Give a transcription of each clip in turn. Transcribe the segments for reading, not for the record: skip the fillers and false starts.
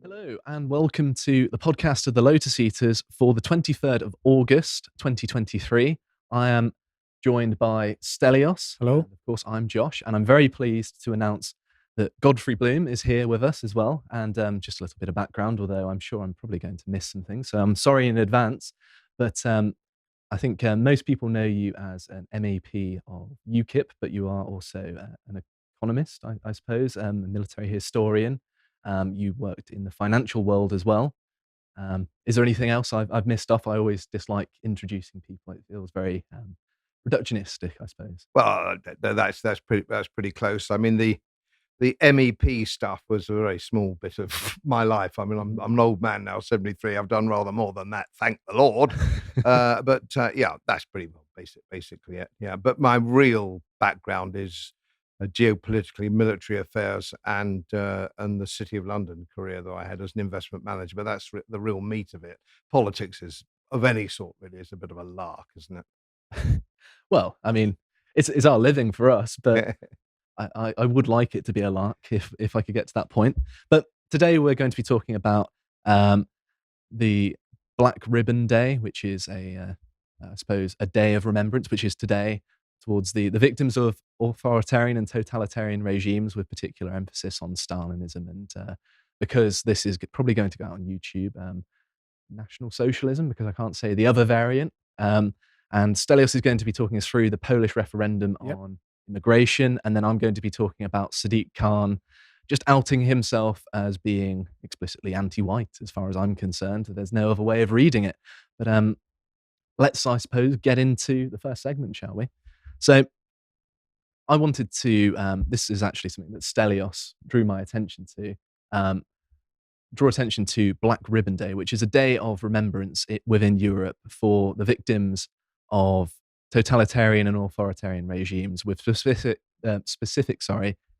Hello, and welcome to the podcast of the Lotus Eaters for the 23rd of August, 2023. I am joined by Stelios. Hello. And of course, I'm Josh, and I'm very pleased to announce that GodfreyBloom is here with us as well. And just a little bit of background, although I'm sure I'm probably going to miss some things. So I'm sorry in advance, but I think most people know you as an MAP of UKIP, but you are also an economist, I suppose, a military historian. You worked in the financial world as well. Is there anything else I've missed off? I always dislike introducing people. It feels very reductionistic, I suppose. Well, that's pretty close. I mean, the MEP stuff was a very small bit of my life. I mean, I'm an old man now, 73. I've done rather more than that, thank the Lord. But yeah, that's pretty well basically it. Yeah, but my real background is geopolitically military affairs and the City of London career that I had as an investment manager. But that's the real meat of it. Politics is of any sort really is a bit of a lark, isn't it? Well, I mean, it's our living for us, but I would like it to be a lark if I could get to that point. But today we're going to be talking about the Black Ribbon Day, which is I suppose, a day of remembrance, which is today, towards the victims of authoritarian and totalitarian regimes, with particular emphasis on Stalinism. And because this is probably going to go out on YouTube, National Socialism, because I can't say the other variant. And Stelios is going to be talking us through the Polish referendum on immigration, and then I'm going to be talking about Sadiq Khan just outing himself as being explicitly anti-white, as far as I'm concerned. There's no other way of reading it. But let's, I suppose, get into the first segment, shall we? So I wanted to, this is actually something that Stelios drew my attention to, draw attention to Black Ribbon Day, which is a day of remembrance within Europe for the victims of totalitarian and authoritarian regimes, with specific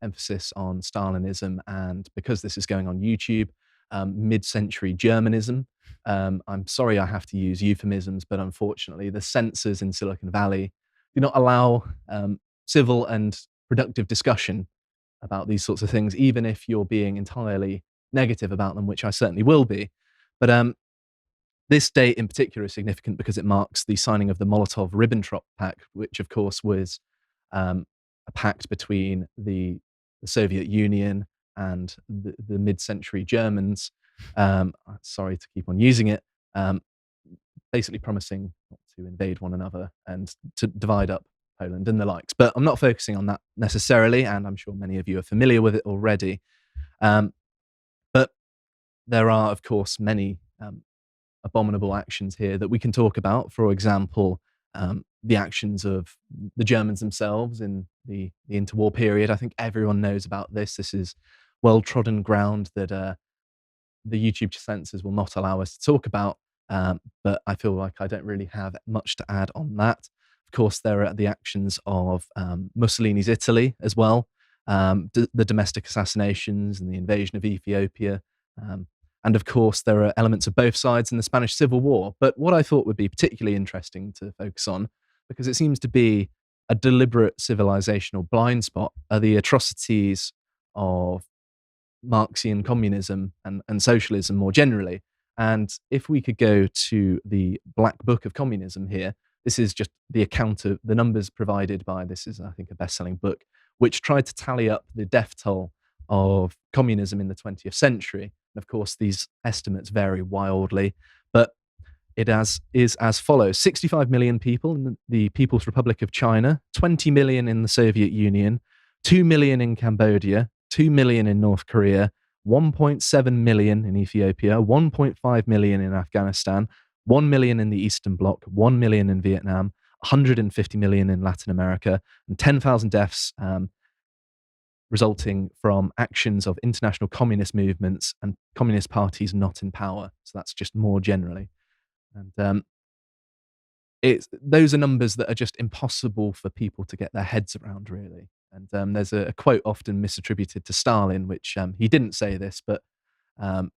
emphasis on Stalinism. And because this is going on YouTube, mid-century Germanism. I'm sorry I have to use euphemisms, but unfortunately the censors in Silicon Valley do not allow civil and productive discussion about these sorts of things, even if you're being entirely negative about them, which I certainly will be. But this date in particular is significant because it marks the signing of the Molotov-Ribbentrop Pact, which of course was a pact between the Soviet Union and the mid-century Germans. Sorry to keep on using it. Basically promising not to invade one another and to divide up Poland and the likes. But I'm not focusing on that necessarily, and I'm sure many of you are familiar with it already. But there are, of course, many abominable actions here that we can talk about. For example, the actions of the Germans themselves in the interwar period. I think everyone knows about this. This is well-trodden ground that the YouTube censors will not allow us to talk about. But I feel like I don't really have much to add on that. Of course, there are the actions of Mussolini's Italy as well, the domestic assassinations and the invasion of Ethiopia. And of course, there are elements of both sides in the Spanish Civil War. But what I thought would be particularly interesting to focus on, because it seems to be a deliberate civilizational blind spot, are the atrocities of Marxian communism and socialism more generally. And if we could go to the Black Book of Communism here, this is just the account of the numbers provided by, this is, I think, a best-selling book, which tried to tally up the death toll of communism in the 20th century. And of course, these estimates vary wildly, but it is as follows: 65 million people in the People's Republic of China, 20 million in the Soviet Union, 2 million in Cambodia, 2 million in North Korea, 1.7 million in Ethiopia, 1.5 million in Afghanistan, 1 million in the Eastern Bloc, 1 million in Vietnam, 150 million in Latin America, and 10,000 deaths resulting from actions of international communist movements and communist parties not in power. So that's just more generally. And those are numbers that are just impossible for people to get their heads around, really. And there's a quote often misattributed to Stalin, which he didn't say this, but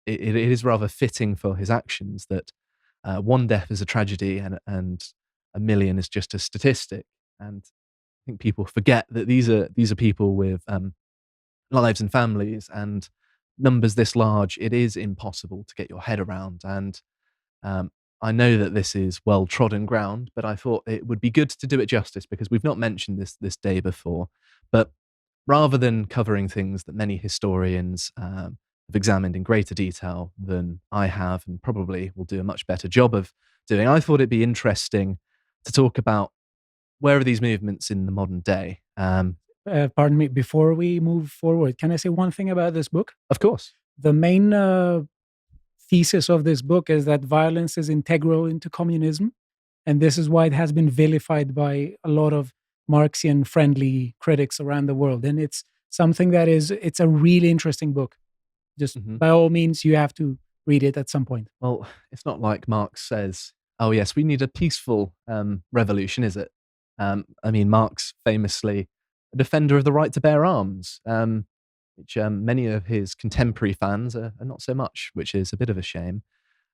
it is rather fitting for his actions that one death is a tragedy and a million is just a statistic. And I think people forget that these are people with lives and families, and numbers this large, it is impossible to get your head around. And I know that this is well trodden ground, but I thought it would be good to do it justice because we've not mentioned this day before. But rather than covering things that many historians have examined in greater detail than I have, and probably will do a much better job of doing, I thought it'd be interesting to talk about where are these movements in the modern day. Pardon me, before we move forward, can I say one thing about this book? Of course. The main thesis of this book is that violence is integral into communism. And this is why it has been vilified by a lot of Marxian-friendly critics around the world. And it's something that it's a really interesting book. Just by all means, you have to read it at some point. Well, it's not like Marx says, oh yes, we need a peaceful revolution, is it? I mean, Marx famously a defender of the right to bear arms, which many of his contemporary fans are not so much, which is a bit of a shame.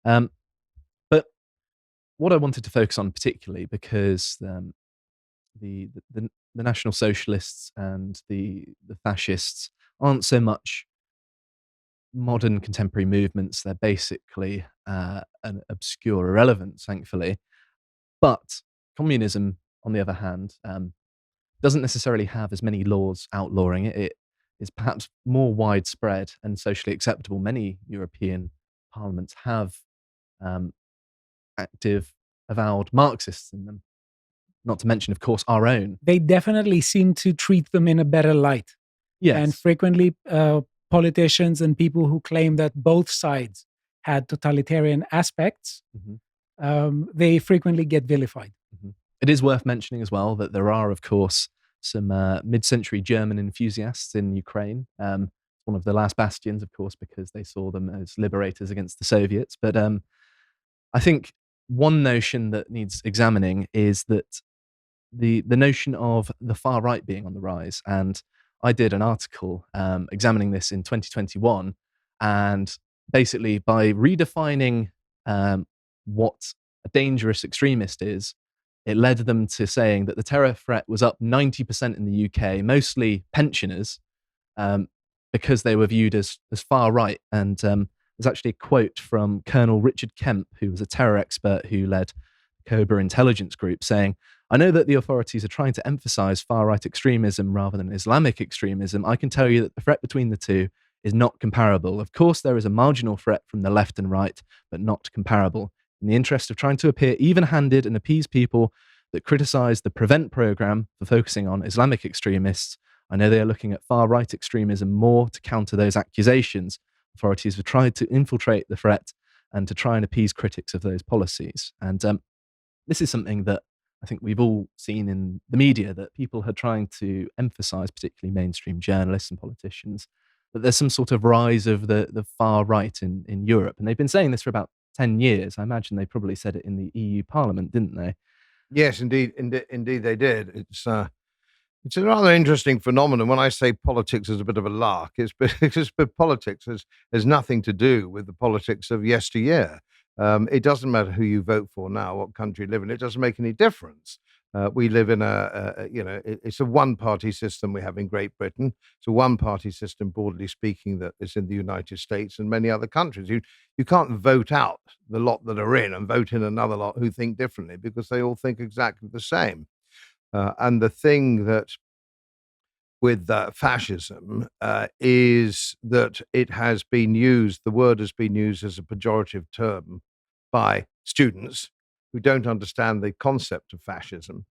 But what I wanted to focus on particularly, because the National Socialists and the fascists aren't so much modern contemporary movements, they're basically an obscure irrelevance, thankfully. But communism, on the other hand, doesn't necessarily have as many laws outlawing it. It is perhaps more widespread and socially acceptable. Many European parliaments have active, avowed Marxists in them. Not to mention, of course, our own. They definitely seem to treat them in a better light. Yes. And frequently, politicians and people who claim that both sides had totalitarian aspects, they frequently get vilified. It is worth mentioning as well that there are, of course, some mid-century German enthusiasts in Ukraine. One of the last bastions, of course, because they saw them as liberators against the Soviets. But I think one notion that needs examining is that the notion of the far right being on the rise. And I did an article examining this in 2021, and basically by redefining what a dangerous extremist is, it led them to saying that the terror threat was up 90% in the UK, mostly pensioners, because they were viewed as far right. And there's actually a quote from Colonel Richard Kemp, who was a terror expert who led Cobra intelligence group, saying, "I know that the authorities are trying to emphasize far-right extremism rather than Islamic extremism. I can tell you that the threat between the two is not comparable. Of course, there is a marginal threat from the left and right, but not comparable. In the interest of trying to appear even-handed and appease people that criticize the Prevent program for focusing on Islamic extremists, I know they are looking at far-right extremism more to counter those accusations. Authorities have tried to infiltrate the threat and to try and appease critics of those policies." And this is something that I think we've all seen in the media, that people are trying to emphasize, particularly mainstream journalists and politicians, that there's some sort of rise of the far right in Europe. And they've been saying this for about 10 years. I imagine they probably said it in the EU Parliament, didn't they? Yes, indeed they did. It's a rather interesting phenomenon. When I say politics is a bit of a lark, it's because politics has nothing to do with the politics of yesteryear. It doesn't matter who you vote for now, what country you live in. It doesn't make any difference. We live in it's a one-party system we have in Great Britain. It's a one-party system, broadly speaking, that is in the United States and many other countries. You can't vote out the lot that are in and vote in another lot who think differently, because they all think exactly the same. And the thing that with fascism is that it has been used, the word has been used as a pejorative term by students who don't understand the concept of fascism.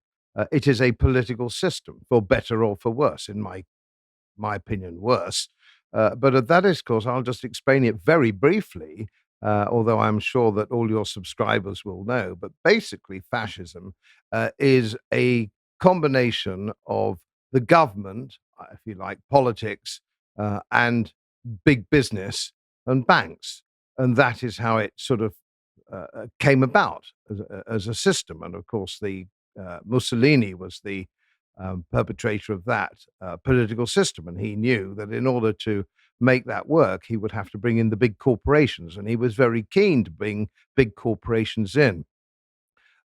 It is a political system, for better or for worse, in my opinion, worse. But at that discourse, I'll just explain it very briefly, although I'm sure that all your subscribers will know. But basically, fascism is a combination of the government, if you like, politics, and big business and banks. And that is how it sort of came about as a system. And of course, the Mussolini was the perpetrator of that political system. And he knew that in order to make that work, he would have to bring in the big corporations. And he was very keen to bring big corporations in.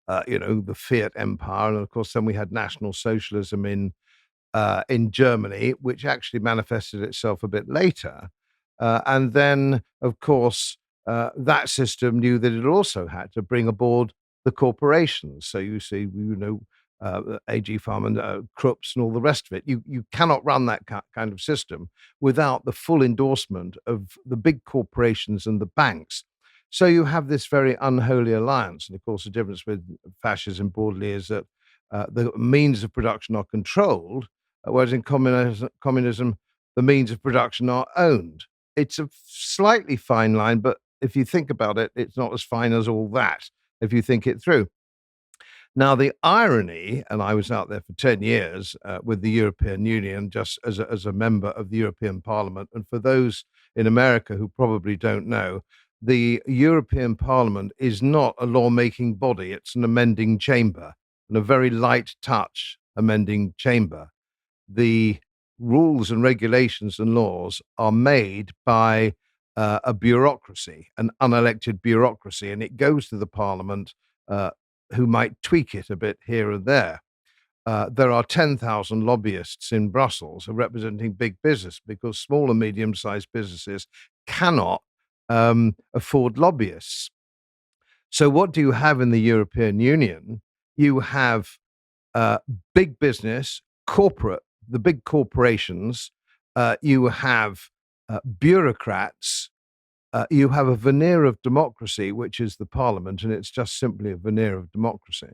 The Fiat Empire. And of course, then we had National Socialism in Germany, which actually manifested itself a bit later. And then, of course, that system knew that it also had to bring aboard the corporations. So you see, AG Farm and Krups and all the rest of it. You cannot run that kind of system without the full endorsement of the big corporations and the banks. So you have this very unholy alliance. And of course, the difference with fascism broadly is that the means of production are controlled, whereas in communism, the means of production are owned. It's a slightly fine line, but if you think about it, it's not as fine as all that, if you think it through. Now, the irony, and I was out there for 10 years with the European Union, just as a member of the European Parliament. And for those in America who probably don't know, the European Parliament is not a lawmaking body, it's an amending chamber, and a very light touch amending chamber. The rules and regulations and laws are made by a bureaucracy, an unelected bureaucracy, and it goes to the Parliament, who might tweak it a bit here and there. There are 10,000 lobbyists in Brussels representing big business because small and medium-sized businesses cannot afford lobbyists. So what do you have in the European Union? You have big business, the big corporations, you have bureaucrats, you have a veneer of democracy, which is the parliament, and it's just simply a veneer of democracy.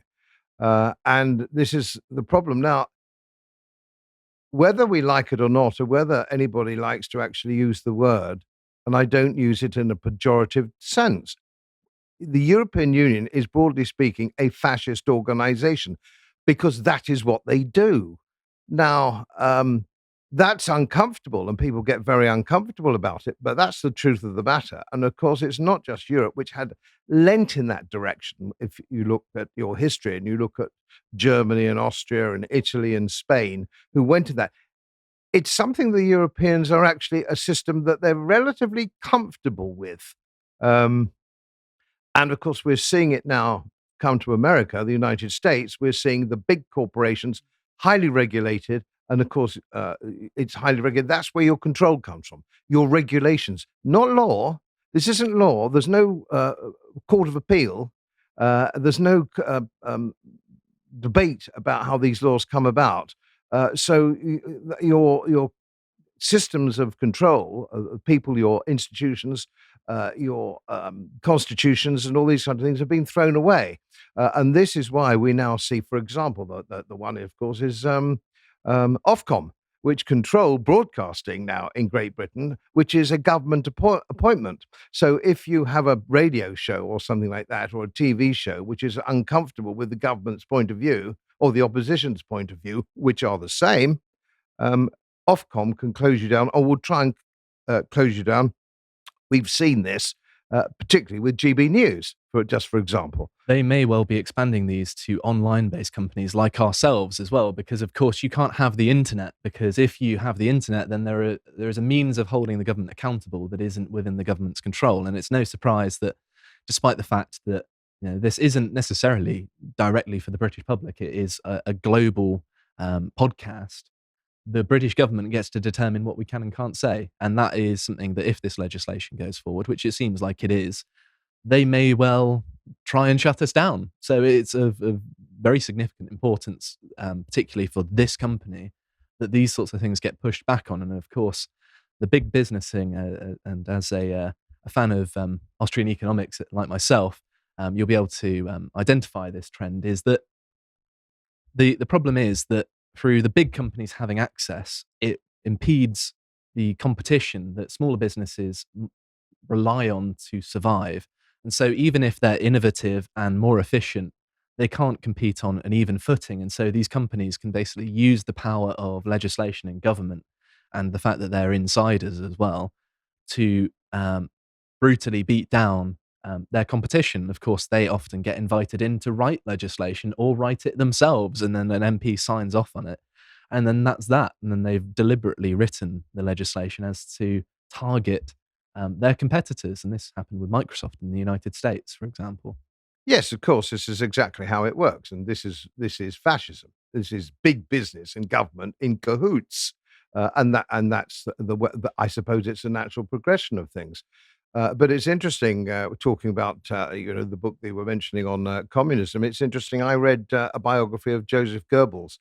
And this is the problem. Now, whether we like it or not, or whether anybody likes to actually use the word, and I don't use it in a pejorative sense, the European Union is, broadly speaking, a fascist organization because that is what they do. Now, that's uncomfortable and people get very uncomfortable about it, but that's the truth of the matter. And of course, it's not just Europe, which had lent in that direction. If you look at your history and you look at Germany and Austria and Italy and Spain, who went to that, it's something the Europeans are actually a system that they're relatively comfortable with. And of course, we're seeing it now come to America, the United States. We're seeing the big corporations, highly regulated. And of course, it's highly regulated. That's where your control comes from, your regulations, not law. This isn't law. There's no court of appeal. There's no debate about how these laws come about. So your systems of control, people, your institutions, your constitutions, and all these kind of things have been thrown away. And this is why we now see, for example, the one, of course, is Ofcom, which control broadcasting now in Great Britain, which is a government appointment. So if you have a radio show or something like that, or a TV show, which is uncomfortable with the government's point of view or the opposition's point of view, which are the same, Ofcom can close you down, or will try and close you down. We've seen this, particularly with GB News, for example. They may well be expanding these to online-based companies like ourselves as well, because of course you can't have the internet, because if you have the internet, then there is a means of holding the government accountable that isn't within the government's control. And it's no surprise that, despite the fact that this isn't necessarily directly for the British public, it is a global podcast, the British government gets to determine what we can and can't say. And that is something that, if this legislation goes forward, which it seems like it is, they may well try and shut us down. So it's of very significant importance, particularly for this company, that these sorts of things get pushed back on. And of course, the big business thing, and as a fan of Austrian economics like myself, you'll be able to identify this trend, is that the problem is that through the big companies having access, it impedes the competition that smaller businesses rely on to survive. And so even if they're innovative and more efficient, they can't compete on an even footing. And so these companies can basically use the power of legislation and government, and the fact that they're insiders as well, to brutally beat down their competition. Of course, they often get invited in to write legislation or write it themselves, and then an MP signs off on it. And then that's that. And then they've deliberately written the legislation as to target their competitors. And this happened with Microsoft in the United States, for example. Yes, of course, this is exactly how it works. And this is fascism. This is big business and government in cahoots. and that's I suppose it's a natural progression of things. But it's interesting talking about the book they were mentioning on communism. It's interesting. I read a biography of Joseph Goebbels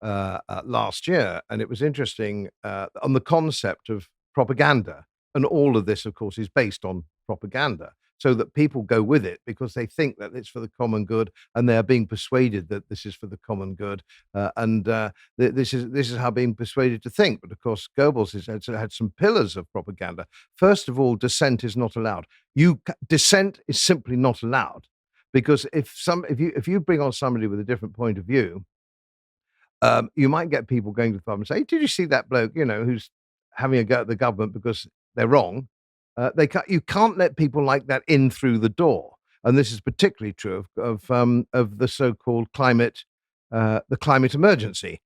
last year, and it was interesting on the concept of propaganda. And all of this, of course, is based on propaganda, so that people go with it because they think that it's for the common good, and they are being persuaded that this is for the common good, this is how being persuaded to think. But of course, Goebbels had some pillars of propaganda. First of all, dissent is not allowed. Dissent is simply not allowed, because if you bring on somebody with a different point of view, you might get people going to the pub and say, "Did you see that bloke, who's having a go at the government because they're wrong?" You can't let people like that in through the door, and this is particularly true of the so-called the climate emergency.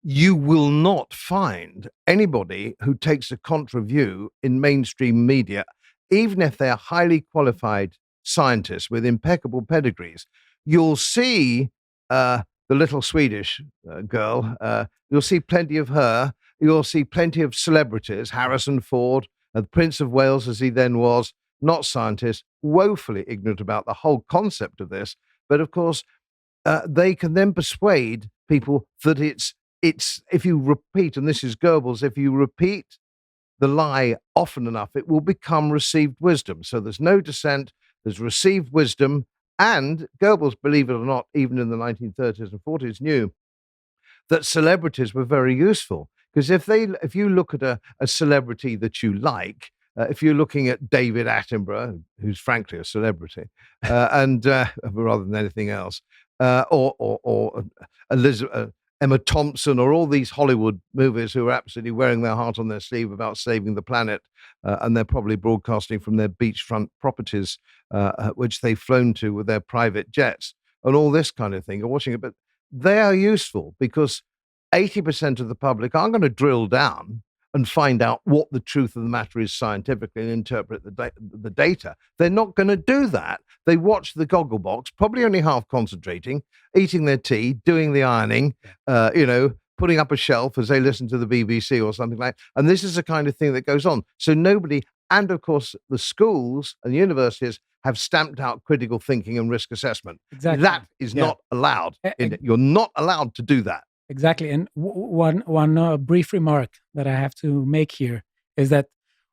You will not find anybody who takes a contra view in mainstream media, even if they are highly qualified scientists with impeccable pedigrees. You'll see the little Swedish girl. You'll see plenty of her. You'll see plenty of celebrities, Harrison Ford, the Prince of Wales, as he then was, not scientists, woefully ignorant about the whole concept of this. But of course, they can then persuade people that it's if you repeat, and this is Goebbels, if you repeat the lie often enough, it will become received wisdom. So there's no dissent, there's received wisdom. And Goebbels, believe it or not, even in the 1930s and 40s, knew that celebrities were very useful. Because if you look at a celebrity that you like, if you're looking at David Attenborough, who's frankly a celebrity, and rather than anything else, or Elizabeth, Emma Thompson, or all these Hollywood movies who are absolutely wearing their heart on their sleeve about saving the planet, and they're probably broadcasting from their beachfront properties, which they've flown to with their private jets, and all this kind of thing. You're watching it, but they are useful because 80% of the public aren't going to drill down and find out what the truth of the matter is scientifically and interpret the data. They're not going to do that. They watch the goggle box, probably only half concentrating, eating their tea, doing the ironing, putting up a shelf as they listen to the BBC or something like that. And this is the kind of thing that goes on. So nobody, and of course, the schools and the universities have stamped out critical thinking and risk assessment. Exactly. That is not allowed. You're not allowed to do that. Exactly. And one brief remark that I have to make here is that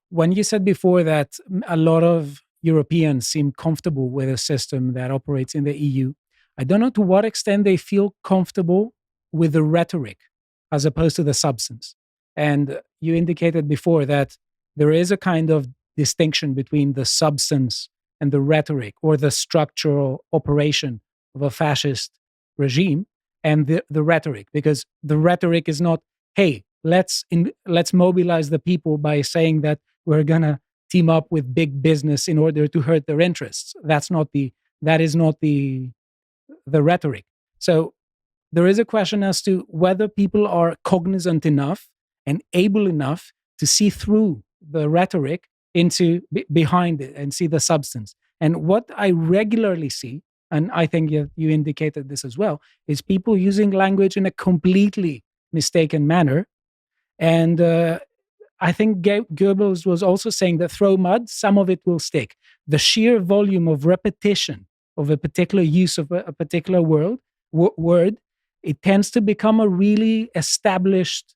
when you said before that a lot of Europeans seem comfortable with a system that operates in the EU, I don't know to what extent they feel comfortable with the rhetoric as opposed to the substance. And you indicated before that there is a kind of distinction between the substance and the rhetoric, or the structural operation of a fascist regime, and the rhetoric, because the rhetoric is not, hey, let's mobilize the people by saying that we're gonna team up with big business in order to hurt their interests. That is not the rhetoric. So there is a question as to whether people are cognizant enough and able enough to see through the rhetoric into behind it and see the substance. And what I regularly see, and I think you indicated this as well, is people using language in a completely mistaken manner. And I think Goebbels was also saying that throw mud, some of it will stick. The sheer volume of repetition of a particular use of a particular word, it tends to become a really established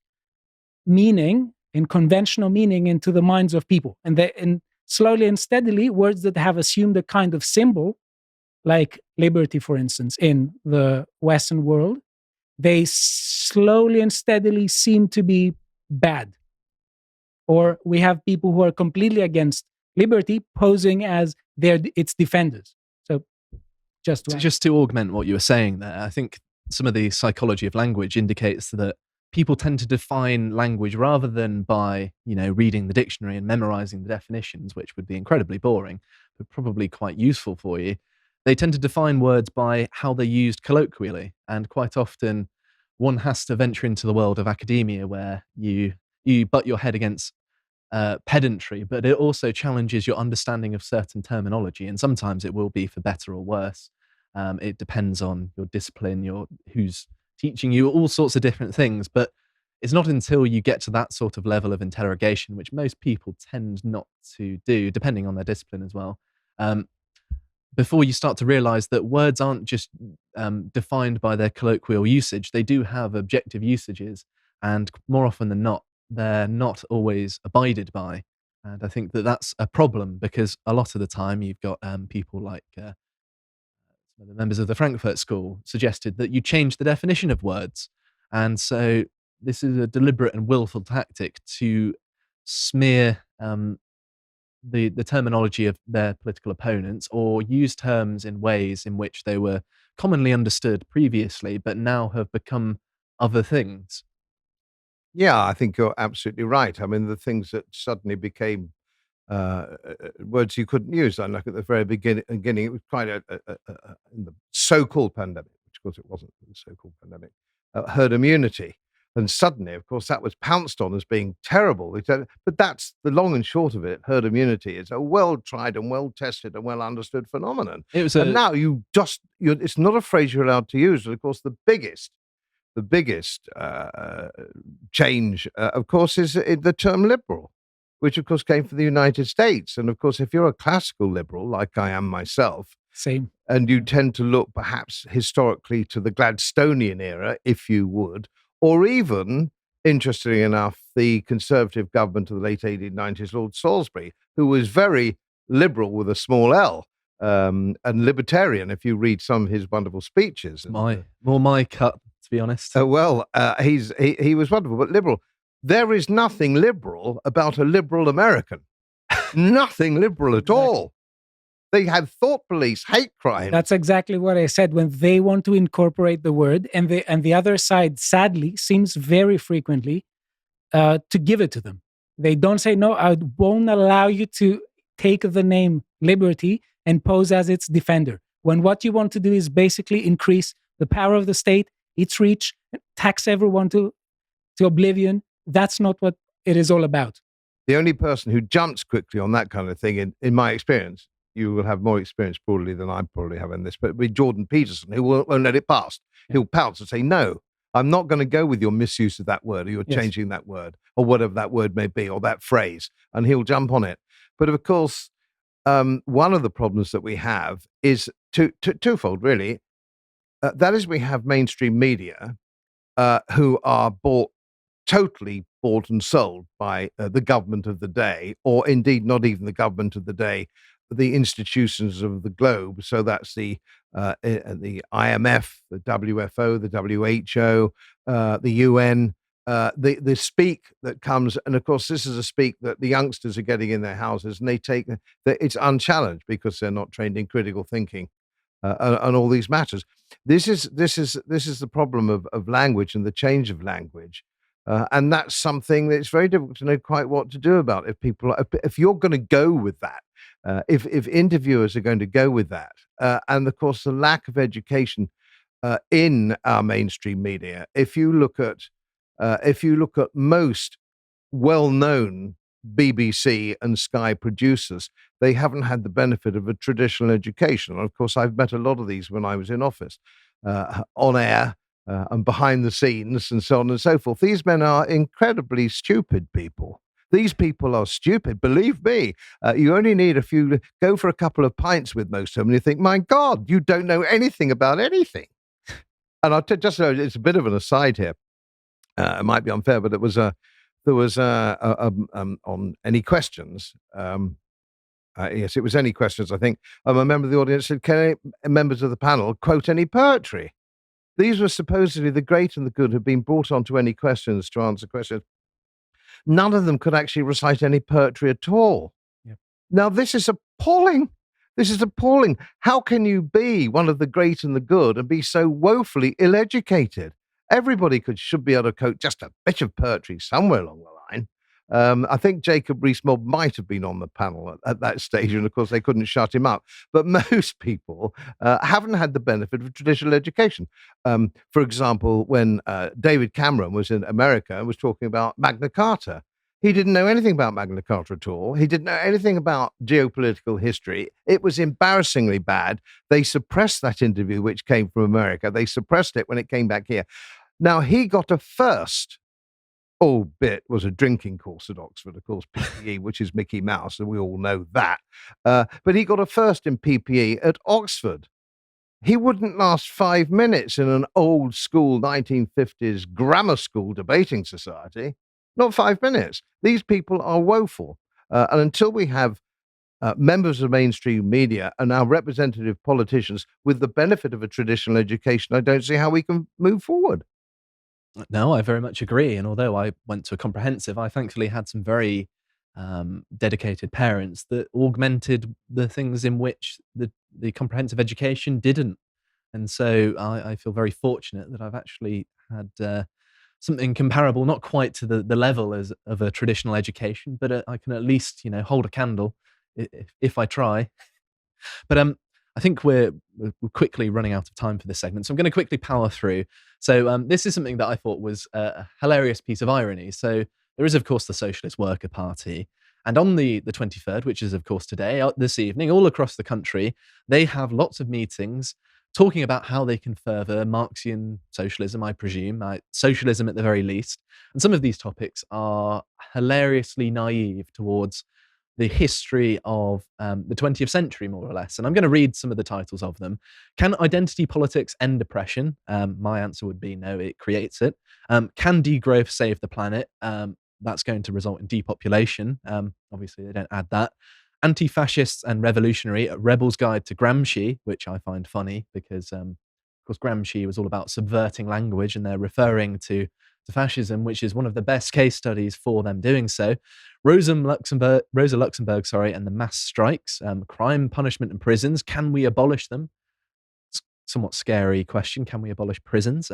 meaning and conventional meaning into the minds of people. And slowly and steadily, words that have assumed a kind of symbol, like liberty, for instance, in the Western world, they slowly and steadily seem to be bad. Or we have people who are completely against liberty posing as its defenders. So just to augment what you were saying there, I think some of the psychology of language indicates that people tend to define language rather than by, reading the dictionary and memorizing the definitions, which would be incredibly boring, but probably quite useful for you. They tend to define words by how they're used colloquially. And quite often one has to venture into the world of academia where you butt your head against pedantry, but it also challenges your understanding of certain terminology. And sometimes it will be for better or worse. It depends on your discipline, who's teaching you, all sorts of different things. But it's not until you get to that sort of level of interrogation, which most people tend not to do, depending on their discipline as well, before you start to realize that words aren't just defined by their colloquial usage. They do have objective usages, and more often than not, they're not always abided by. And I think that that's a problem, because a lot of the time you've got people like some of the members of the Frankfurt School suggested that you change the definition of words. And so this is a deliberate and willful tactic to smear the terminology of their political opponents, or use terms in ways in which they were commonly understood previously, but now have become other things. Yeah, I think you're absolutely right. I mean, the things that suddenly became words you couldn't use. And like at the very beginning, it was quite in the so-called pandemic, which of course it wasn't the so-called pandemic, herd immunity. And suddenly, of course, that was pounced on as being terrible. But that's the long and short of it. Herd immunity is a well-tried and well-tested and well-understood phenomenon. And now it's not a phrase you're allowed to use. And of course, the biggest change, of course, is the term liberal, which of course came from the United States. And of course, if you're a classical liberal, like I am myself, same, and you tend to look perhaps historically to the Gladstonian era, if you would, or even, interestingly enough, the Conservative government of the late 1890s, Lord Salisbury, who was very liberal with a small L, and libertarian, if you read some of his wonderful speeches. More my cut, to be honest. He was wonderful, but liberal. There is nothing liberal about a liberal American. Nothing liberal at all. They have thought police, hate crime. That's exactly what I said. When they want to incorporate the word, and the other side, sadly, seems very frequently to give it to them. They don't say, no, I won't allow you to take the name liberty and pose as its defender. When what you want to do is basically increase the power of the state, its reach, tax everyone to oblivion. That's not what it is all about. The only person who jumps quickly on that kind of thing, in my experience, you will have more experience probably than I probably have in this, but with Jordan Peterson, who won't let it pass. Yeah. He'll pounce and say, no, I'm not going to go with your misuse of that word, or you're changing that word, or whatever that word may be, or that phrase, and he'll jump on it. But of course, one of the problems that we have is twofold, really. That is, we have mainstream media who are totally bought and sold by the government of the day, or indeed not even the government of the day, the institutions of the globe. So that's the IMF, the WFO, the WHO, the UN, the speak that comes. And of course, this is a speak that the youngsters are getting in their houses, and they take it's unchallenged because they're not trained in critical thinking and all these matters. This is the problem of language and the change of language. And that's something that's very difficult to know quite what to do about. If you're going to go with that, if interviewers are going to go with that, and of course the lack of education in our mainstream media. If you look at most well-known BBC and Sky producers, they haven't had the benefit of a traditional education. And of course, I've met a lot of these when I was in office, on air. And behind the scenes and so on and so forth. These men are incredibly stupid people. These people are stupid, believe me. You only need go for a couple of pints with most of them, and you think, my God, you don't know anything about anything. And I'll just know, it's a bit of an aside here. It might be unfair, but there was on any questions. Yes, it was any questions, I think. A member of the audience said, can members of the panel quote any poetry? These were supposedly the great and the good, had been brought on to any questions to answer questions. None of them could actually recite any poetry at all. Yep. Now, this is appalling. This is appalling. How can you be one of the great and the good and be so woefully ill-educated? Everybody should be able to quote just a bit of poetry somewhere along the line. I think Jacob Rees-Mogg might have been on the panel at that stage, and of course they couldn't shut him up. But most people haven't had the benefit of traditional education. For example, when David Cameron was in America and was talking about Magna Carta, he didn't know anything about Magna Carta at all. He didn't know anything about geopolitical history. It was embarrassingly bad. They suppressed that interview, which came from America. They suppressed it when it came back here. Now, he got a first albeit was a drinking course at Oxford, of course, PPE, which is Mickey Mouse, and we all know that. But he got a first in PPE at Oxford. He wouldn't last 5 minutes in an old school 1950s grammar school debating society. Not 5 minutes. These people are woeful. And until we have members of mainstream media and our representative politicians with the benefit of a traditional education, I don't see how we can move forward. No, I very much agree. And although I went to a comprehensive, I thankfully had some very dedicated parents that augmented the things in which the comprehensive education didn't. And so I feel very fortunate that I've actually had something comparable, not quite to the level as of a traditional education, but I can at least, hold a candle if I try. But I think we're quickly running out of time for this segment, so I'm going to quickly power through. So this is something that I thought was a hilarious piece of irony. So there is, of course, the Socialist Worker Party. And on the 23rd, which is, of course, today, this evening, all across the country, they have lots of meetings talking about how they can further Marxian socialism, I presume, socialism at the very least. And some of these topics are hilariously naive towards the history of the 20th century, more or less. And I'm going to read some of the titles of them. Can identity politics end oppression? My answer would be no, it creates it. Can degrowth save the planet? That's going to result in depopulation. Obviously, they don't add that. Anti-fascists and revolutionary, a rebel's guide to Gramsci, which I find funny because, of course, Gramsci was all about subverting language, and they're referring to fascism, which is one of the best case studies for them doing so. Rosa Luxemburg, and the mass strikes, crime, punishment, and prisons. Can we abolish them? It's a somewhat scary question. Can we abolish prisons?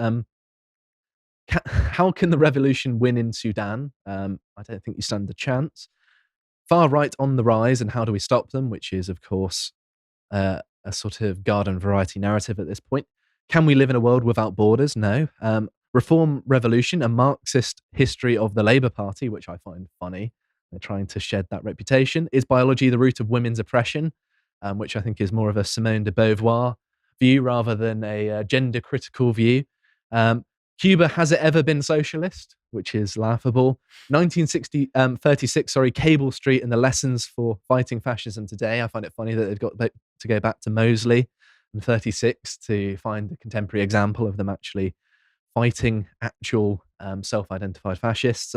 How can the revolution win in Sudan? I don't think you stand a chance. Far right on the rise, and how do we stop them? Which is, of course, a sort of garden variety narrative at this point. Can we live in a world without borders? No. Reform Revolution, a Marxist history of the Labour Party, which I find funny. They're trying to shed that reputation. Is biology the root of women's oppression? Which I think is more of a Simone de Beauvoir view rather than a gender-critical view. Cuba, has it ever been socialist? Which is laughable. 36, Cable Street and the lessons for fighting fascism today. I find it funny that they've got to go back to Mosley and 36 to find a contemporary example of them actually fighting actual self-identified fascists.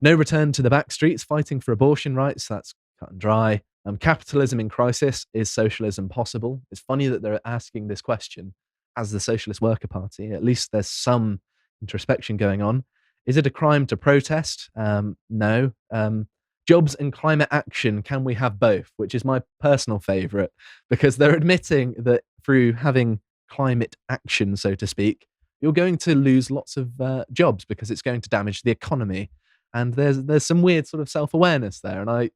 No return to the back streets, fighting for abortion rights. That's cut and dry. Capitalism in crisis. Is socialism possible? It's funny that they're asking this question as the Socialist Worker Party. At least there's some introspection going on. Is it a crime to protest? No. Jobs and climate action. Can we have both? Which is my personal favourite, because they're admitting that through having climate action, so to speak, you're going to lose lots of jobs because it's going to damage the economy. And there's some weird sort of self-awareness there. And I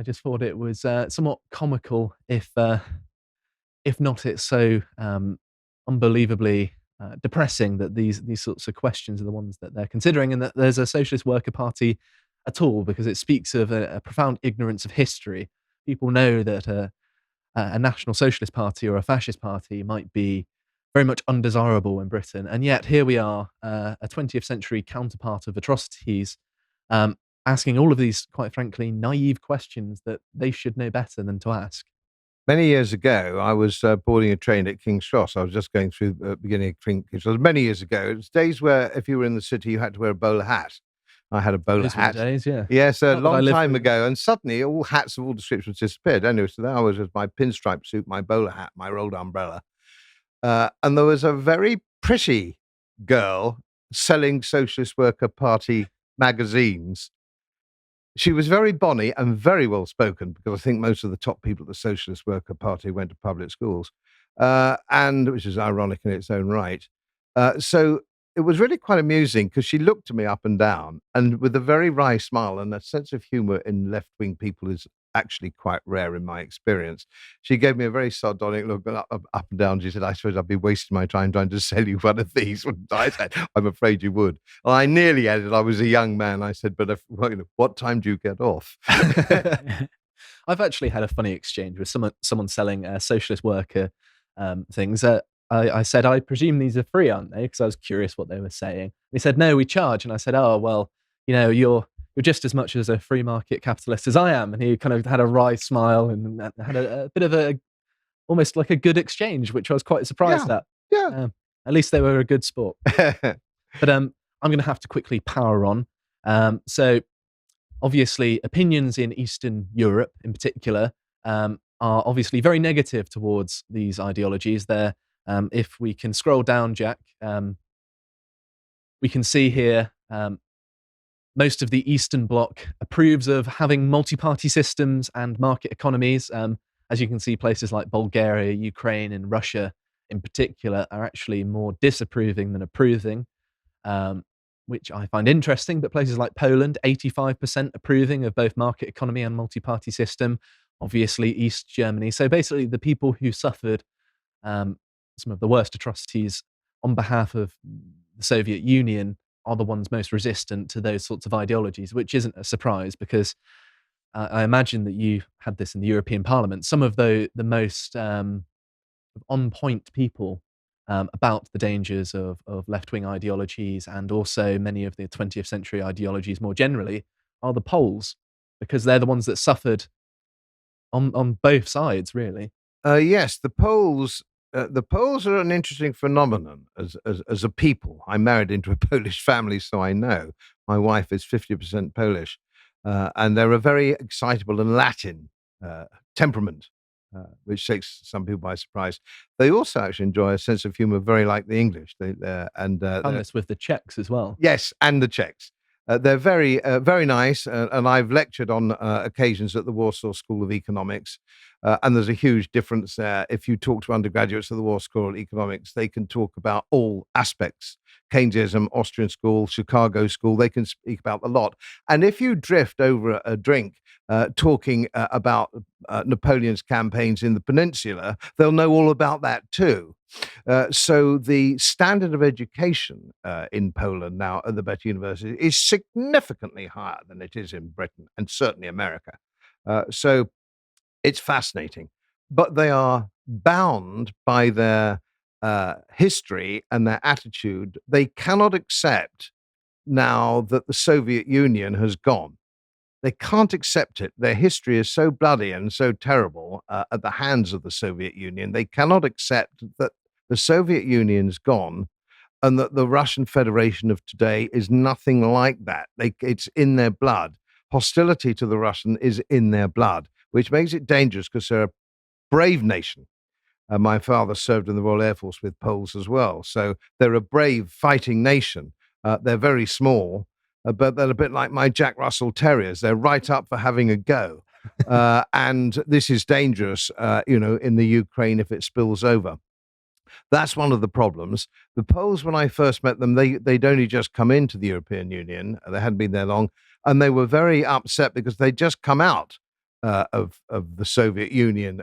just thought it was somewhat comical, if not it's so unbelievably depressing that these sorts of questions are the ones that they're considering, and that there's a Socialist Worker Party at all, because it speaks of a profound ignorance of history. People know that a National Socialist Party or a fascist party might be very much undesirable in Britain, and yet here we are, a 20th century counterpart of atrocities, asking all of these, quite frankly, naive questions that they should know better than to ask. Many years ago, I was boarding a train at King's Cross. I was just going through the beginning of King's Cross. Many years ago, it was days where if you were in the city, you had to wear a bowler hat. I had a bowler hat. Days, yeah. Yes, a long time ago. And suddenly, all hats of all descriptions disappeared. Anyway, so there I was with my pinstripe suit, my bowler hat, my rolled umbrella. And there was a very pretty girl selling Socialist Worker Party magazines. She was very bonny and very well spoken, because I think most of the top people at the Socialist Worker Party went to public schools, and which is ironic in its own right. So it was really quite amusing, because she looked at me up and down, and with a very wry smile, and a sense of humour in left-wing people is actually quite rare in my experience. She gave me a very sardonic look up and down. She said, "I suppose I'd be wasting my time trying to sell you one of these." I said, "I'm afraid you would." And I nearly added, I was a young man. I said, "But what time do you get off?" I've actually had a funny exchange with someone selling Socialist Worker things. I said, "I presume these are free, aren't they?" Because I was curious what they were saying. He said, "No, we charge." And I said, "Oh, well, you're just as much as a free market capitalist as I am. And he kind of had a wry smile and had a bit of almost like a good exchange, which I was quite surprised at. Yeah. At least they were a good sport. But I'm going to have to quickly power on. So obviously, opinions in Eastern Europe, in particular, are obviously very negative towards these ideologies. There, if we can scroll down, Jack, we can see here most of the Eastern Bloc approves of having multi-party systems and market economies. As you can see, places like Bulgaria, Ukraine, and Russia, in particular, are actually more disapproving than approving. Which I find interesting, but places like Poland, 85% approving of both market economy and multi-party system, obviously East Germany. So basically the people who suffered some of the worst atrocities on behalf of the Soviet Union are the ones most resistant to those sorts of ideologies, which isn't a surprise because I imagine that you had this in the European Parliament. Some of the most on-point people about the dangers of left-wing ideologies and also many of the 20th century ideologies more generally are the Poles, because they're the ones that suffered on both sides, really. Yes, the Poles. The Poles are an interesting phenomenon as a people. I'm married into a Polish family, so I know. My wife is 50% Polish, and they're a very excitable and Latin temperament. Which takes some people by surprise. They also actually enjoy a sense of humor very like the English. Done this with the Czechs as well. Yes, and the Czechs. They're very, very nice, and I've lectured on occasions at the Warsaw School of Economics, and there's a huge difference there. If you talk to undergraduates at the Warsaw School of Economics, they can talk about all aspects. Keynesianism, Austrian School, Chicago School, they can speak about a lot. And if you drift over a drink talking about Napoleon's campaigns in the peninsula, they'll know all about that too. So the standard of education in Poland now at the better universities is significantly higher than it is in Britain and certainly America. So it's fascinating, but they are bound by their history and their attitude. They cannot accept now that the Soviet Union has gone. They can't accept it. Their history is so bloody and so terrible at the hands of the Soviet Union. They cannot accept that the Soviet Union's gone and that the Russian Federation of today is nothing like that. It's in their blood. Hostility to the Russian is in their blood, which makes it dangerous because they're a brave nation. My father served in the Royal Air Force with Poles as well. So they're a brave fighting nation. They're very small, but they're a bit like my Jack Russell Terriers. They're right up for having a go. And this is dangerous, in the Ukraine if it spills over. That's one of the problems. The Poles, when I first met them, they'd only just come into the European Union. They hadn't been there long. And they were very upset because they'd just come out of the Soviet Union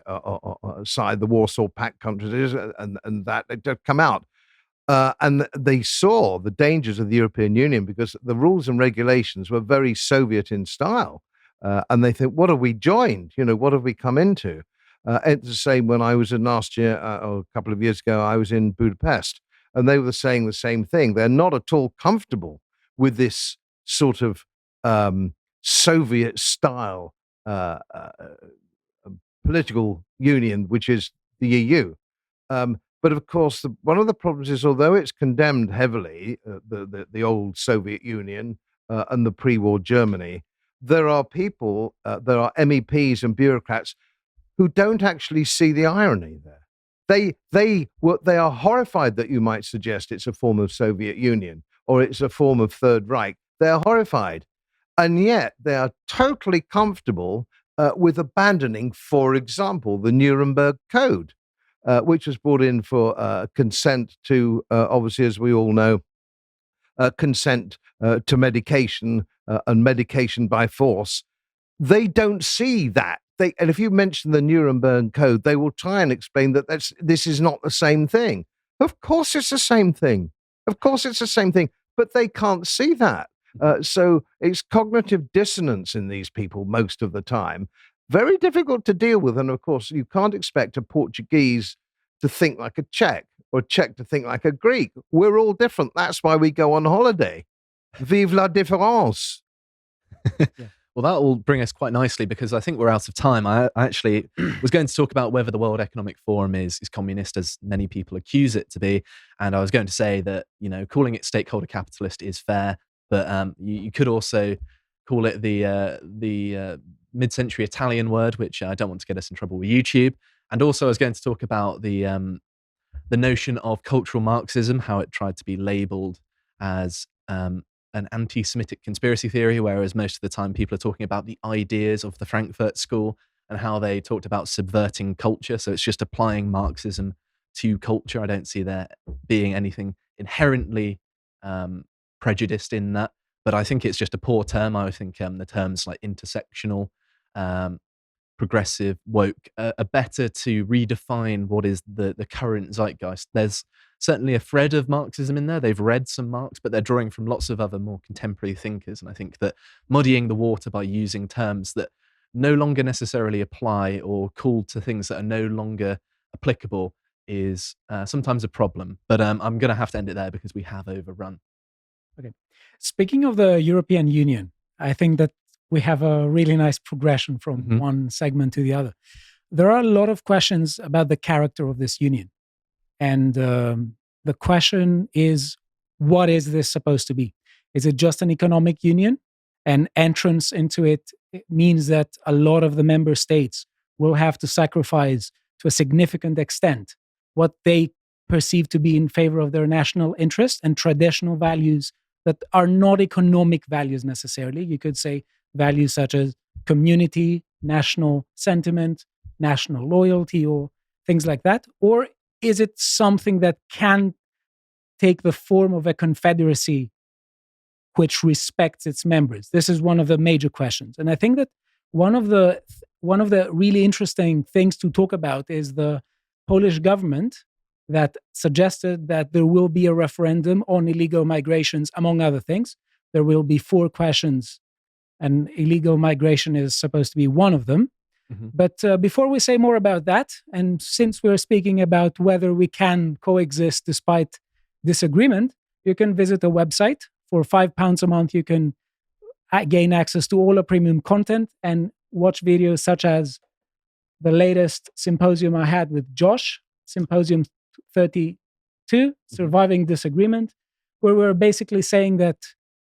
side, the Warsaw Pact countries, and that they'd just come out. And they saw the dangers of the European Union because the rules and regulations were very Soviet in style. And they think, what have we joined? What have we come into? It's the same when I was in last year, or a couple of years ago, I was in Budapest, and they were saying the same thing. They're not at all comfortable with this sort of Soviet style political union, which is the EU. But of course, one of the problems is, although it's condemned heavily, the old Soviet Union and the pre-war Germany, there are people, there are MEPs and bureaucrats who don't actually see the irony there. They are horrified that you might suggest it's a form of Soviet Union or it's a form of Third Reich. They are horrified, and yet they are totally comfortable with abandoning, for example, the Nuremberg Code, which was brought in for consent to, obviously, as we all know, consent to medication and medication by force. They don't see that. And if you mention the Nuremberg Code, they will try and explain that this is not the same thing. Of course it's the same thing. Of course it's the same thing. But they can't see that. So it's cognitive dissonance in these people most of the time. Very difficult to deal with. And of course, you can't expect a Portuguese to think like a Czech or a Czech to think like a Greek. We're all different. That's why we go on holiday. Vive la différence. Yeah. Well, that will bring us quite nicely because I think we're out of time. I actually was going to talk about whether the World Economic Forum is communist, as many people accuse it to be. And I was going to say that, calling it stakeholder capitalist is fair, but you could also call it the mid-century Italian word, which I don't want to get us in trouble with YouTube. And also I was going to talk about the notion of cultural Marxism, how it tried to be labeled as an anti-Semitic conspiracy theory, whereas most of the time people are talking about the ideas of the Frankfurt School and how they talked about subverting culture. So it's just applying Marxism to culture. I don't see there being anything inherently prejudiced in that, but I think it's just a poor term. I think the terms like intersectional, progressive, woke are better to redefine what is the current zeitgeist. There's certainly a thread of Marxism in there. They've read some Marx, but they're drawing from lots of other more contemporary thinkers. And I think that muddying the water by using terms that no longer necessarily apply or call to things that are no longer applicable is sometimes a problem. But I'm going to have to end it there because we have overrun. Okay. Speaking of the European Union, I think that we have a really nice progression from one segment to the other. There are a lot of questions about the character of this union. And the question is, what is this supposed to be? Is it just an economic union? And entrance into it means that a lot of the member states will have to sacrifice to a significant extent what they perceive to be in favor of their national interest and traditional values that are not economic values necessarily. You could say values such as community, national sentiment, national loyalty, or things like that. Or is it something that can take the form of a confederacy which respects its members? This is one of the major questions. And I think that one of the really interesting things to talk about is the Polish government that suggested that there will be a referendum on illegal migrations, among other things. There will be 4 questions, and illegal migration is supposed to be one of them. But before we say more about that, and since we're speaking about whether we can coexist despite disagreement, you can visit a website. For £5 a month, you can gain access to all the premium content and watch videos such as the latest symposium I had with Josh, Symposium 32, Surviving Disagreement, where we're basically saying that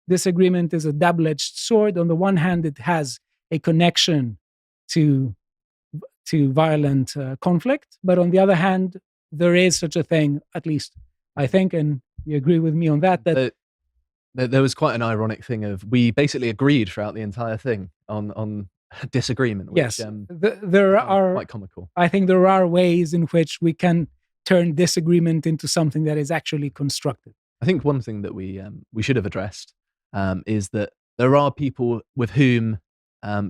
disagreement is a double-edged sword. On the one hand, it has a connection to violent conflict, but on the other hand, there is such a thing, at least I think, and you agree with me on that, that there was quite an ironic thing of we basically agreed throughout the entire thing on disagreement, which yes, there are quite comical. I think there are ways in which we can turn disagreement into something that is actually constructive. I think one thing that we should have addressed is that there are people with whom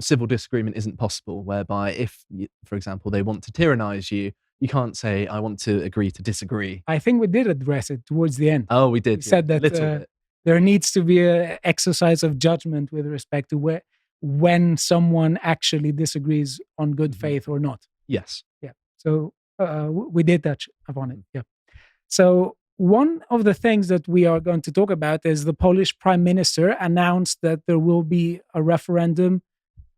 civil disagreement isn't possible, whereby if, for example, they want to tyrannize you, you can't say, I want to agree to disagree. I think we did address it towards the end. Oh, we did. We said that there needs to be an exercise of judgment with respect to when someone actually disagrees on good faith or not. Yes. Yeah. So we did touch upon it. Yeah. So one of the things that we are going to talk about is the Polish Prime Minister announced that there will be a referendum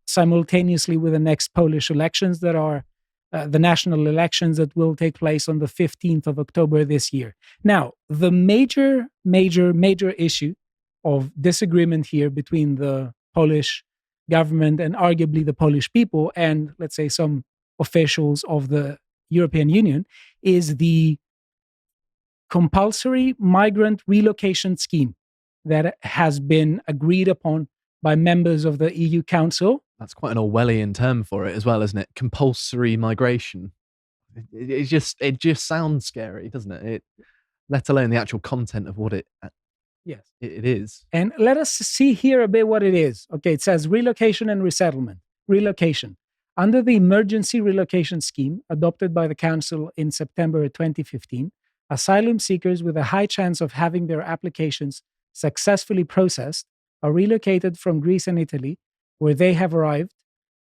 simultaneously with the next Polish elections that are the national elections that will take place on the 15th of October this year. Now, the major issue of disagreement here between the Polish government and arguably the Polish people and, let's say, some officials of the European Union is the compulsory migrant relocation scheme that has been agreed upon by members of the EU Council. That's quite an Orwellian term for it as well, isn't it? Compulsory migration. It just sounds scary, doesn't it? Let alone the actual content of what it is. And let us see here a bit what it is. Okay, it says relocation and resettlement. Relocation. Under the emergency relocation scheme adopted by the Council in September 2015, asylum seekers with a high chance of having their applications successfully processed are relocated from Greece and Italy, where they have arrived,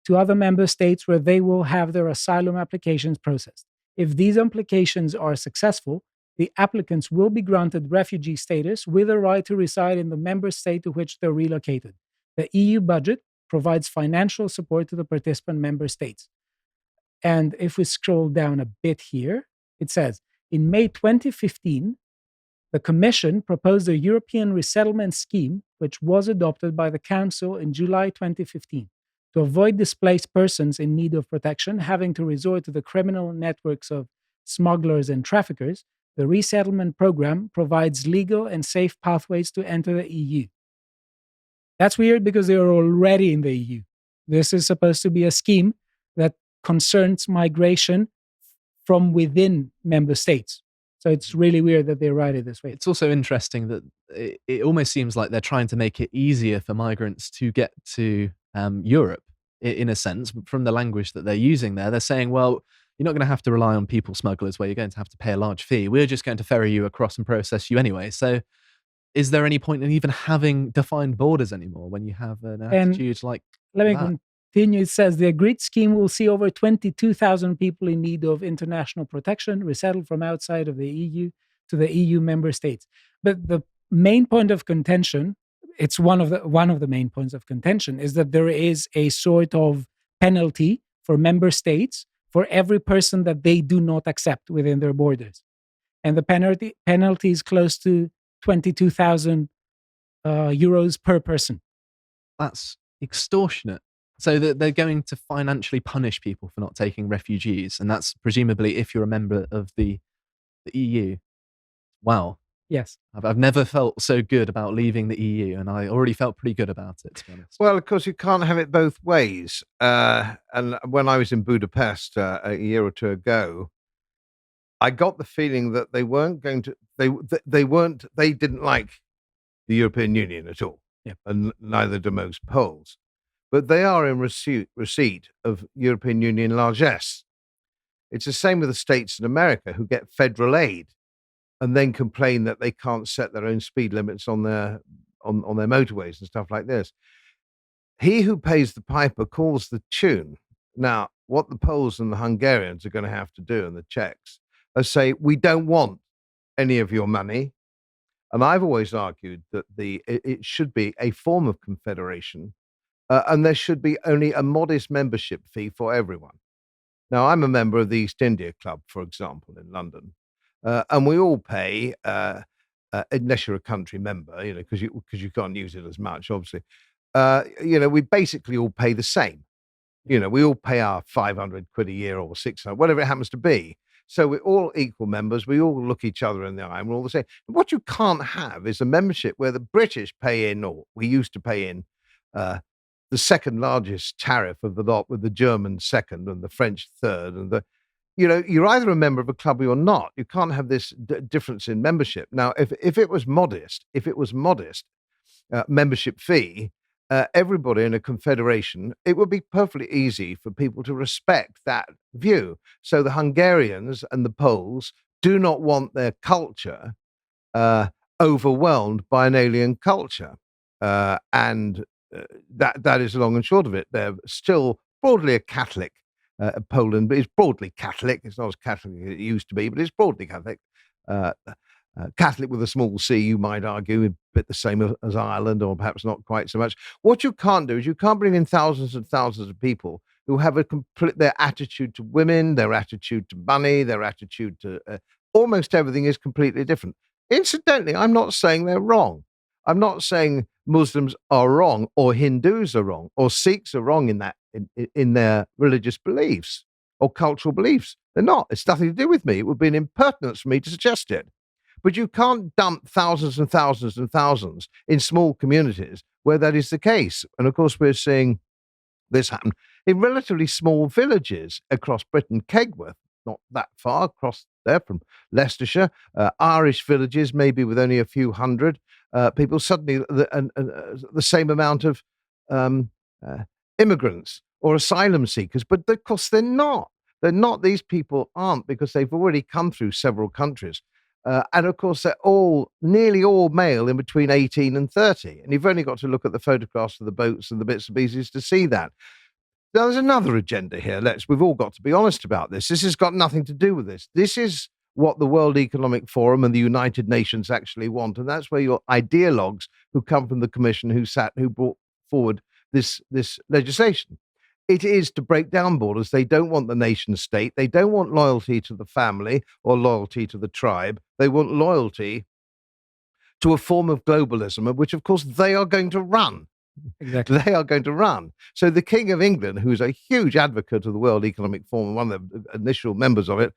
to other member states where they will have their asylum applications processed. If these applications are successful, the applicants will be granted refugee status with a right to reside in the member state to which they're relocated. The EU budget provides financial support to the participant member states. And if we scroll down a bit here, it says, in May 2015, the Commission proposed a European resettlement scheme, which was adopted by the Council in July 2015. To avoid displaced persons in need of protection having to resort to the criminal networks of smugglers and traffickers, the resettlement program provides legal and safe pathways to enter the EU. That's weird because they are already in the EU. This is supposed to be a scheme that concerns migration from within member states. So it's really weird that they write it this way. It's also interesting that it almost seems like they're trying to make it easier for migrants to get to Europe, in a sense, from the language that they're using there. They're saying, well, you're not going to have to rely on people smugglers where you're going to have to pay a large fee. We're just going to ferry you across and process you anyway. So is there any point in even having defined borders anymore when you have an attitude like Let me that? continue. It says the agreed scheme will see over 22,000 people in need of international protection resettled from outside of the EU to the EU member states. But the main point of contention, it's one of the main points of contention, is that there is a sort of penalty for member states for every person that they do not accept within their borders. And the penalty is close to 22,000 euros per person. That's extortionate. So that they're going to financially punish people for not taking refugees. And that's presumably if you're a member of the EU. Wow. Yes. I've never felt so good about leaving the EU, and I already felt pretty good about it, to be honest. Well, of course, you can't have it both ways. And when I was in Budapest a year or two ago, I got the feeling that they weren't going to. They didn't like the European Union at all, and neither do most Poles. But they are in receipt of European Union largesse. It's the same with the states in America who get federal aid and then complain that they can't set their own speed limits on their motorways and stuff like this. He who pays the piper calls the tune. Now, what the Poles and the Hungarians are going to have to do, and the Czechs, is say, we don't want any of your money. And I've always argued that it should be a form of confederation, and there should be only a modest membership fee for everyone. Now, I'm a member of the East India Club, for example, in London, and we all pay, unless you're a country member, because you can't use it as much, obviously. We basically all pay the same. We all pay our 500 quid a year or 600, whatever it happens to be. So we're all equal members. We all look each other in the eye and we're all the same. What you can't have is a membership where the British pay in, or we used to pay in, the second largest tariff of the lot, with the German second and the French third. And you're either a member of a club or you're not. You can't have this difference in membership. Now, if it was modest, membership fee, everybody in a confederation, it would be perfectly easy for people to respect that view. So the Hungarians and the Poles do not want their culture overwhelmed by an alien culture. And that is the long and short of it. They're still broadly a Catholic, Poland, but it's broadly Catholic. It's not as Catholic as it used to be, but it's broadly Catholic. Catholic with a small c, you might argue, a bit the same as Ireland, or perhaps not quite so much. What you can't do is you can't bring in thousands and thousands of people who have their attitude to women, their attitude to money, their attitude to almost everything is completely different. Incidentally, I'm not saying they're wrong. I'm not saying Muslims are wrong, or Hindus are wrong, or Sikhs are wrong in their religious beliefs or cultural beliefs. They're not. It's nothing to do with me. It would be an impertinence for me to suggest it. But you can't dump thousands and thousands and thousands in small communities where that is the case. And of course, we're seeing this happen in relatively small villages across Britain. Kegworth, not that far across there from Leicestershire, Irish villages, maybe with only a few hundred people, suddenly the same amount of immigrants or asylum seekers. But of course, they're not. They're not. These people aren't, because they've already come through several countries. And of course, they're nearly all male in between 18 and 30. And you've only got to look at the photographs of the boats and the bits and pieces to see that. Now, there's another agenda here. We've all got to be honest about this. This has got nothing to do with this. This is what the World Economic Forum and the United Nations actually want. And that's where your ideologues who come from the Commission, who brought forward this legislation. It is to break down borders. They don't want the nation state. They don't want loyalty to the family or loyalty to the tribe. They want loyalty to a form of globalism, which, of course, they are going to run. Exactly. They are going to run. So the King of England, who's a huge advocate of the World Economic Forum, one of the initial members of it,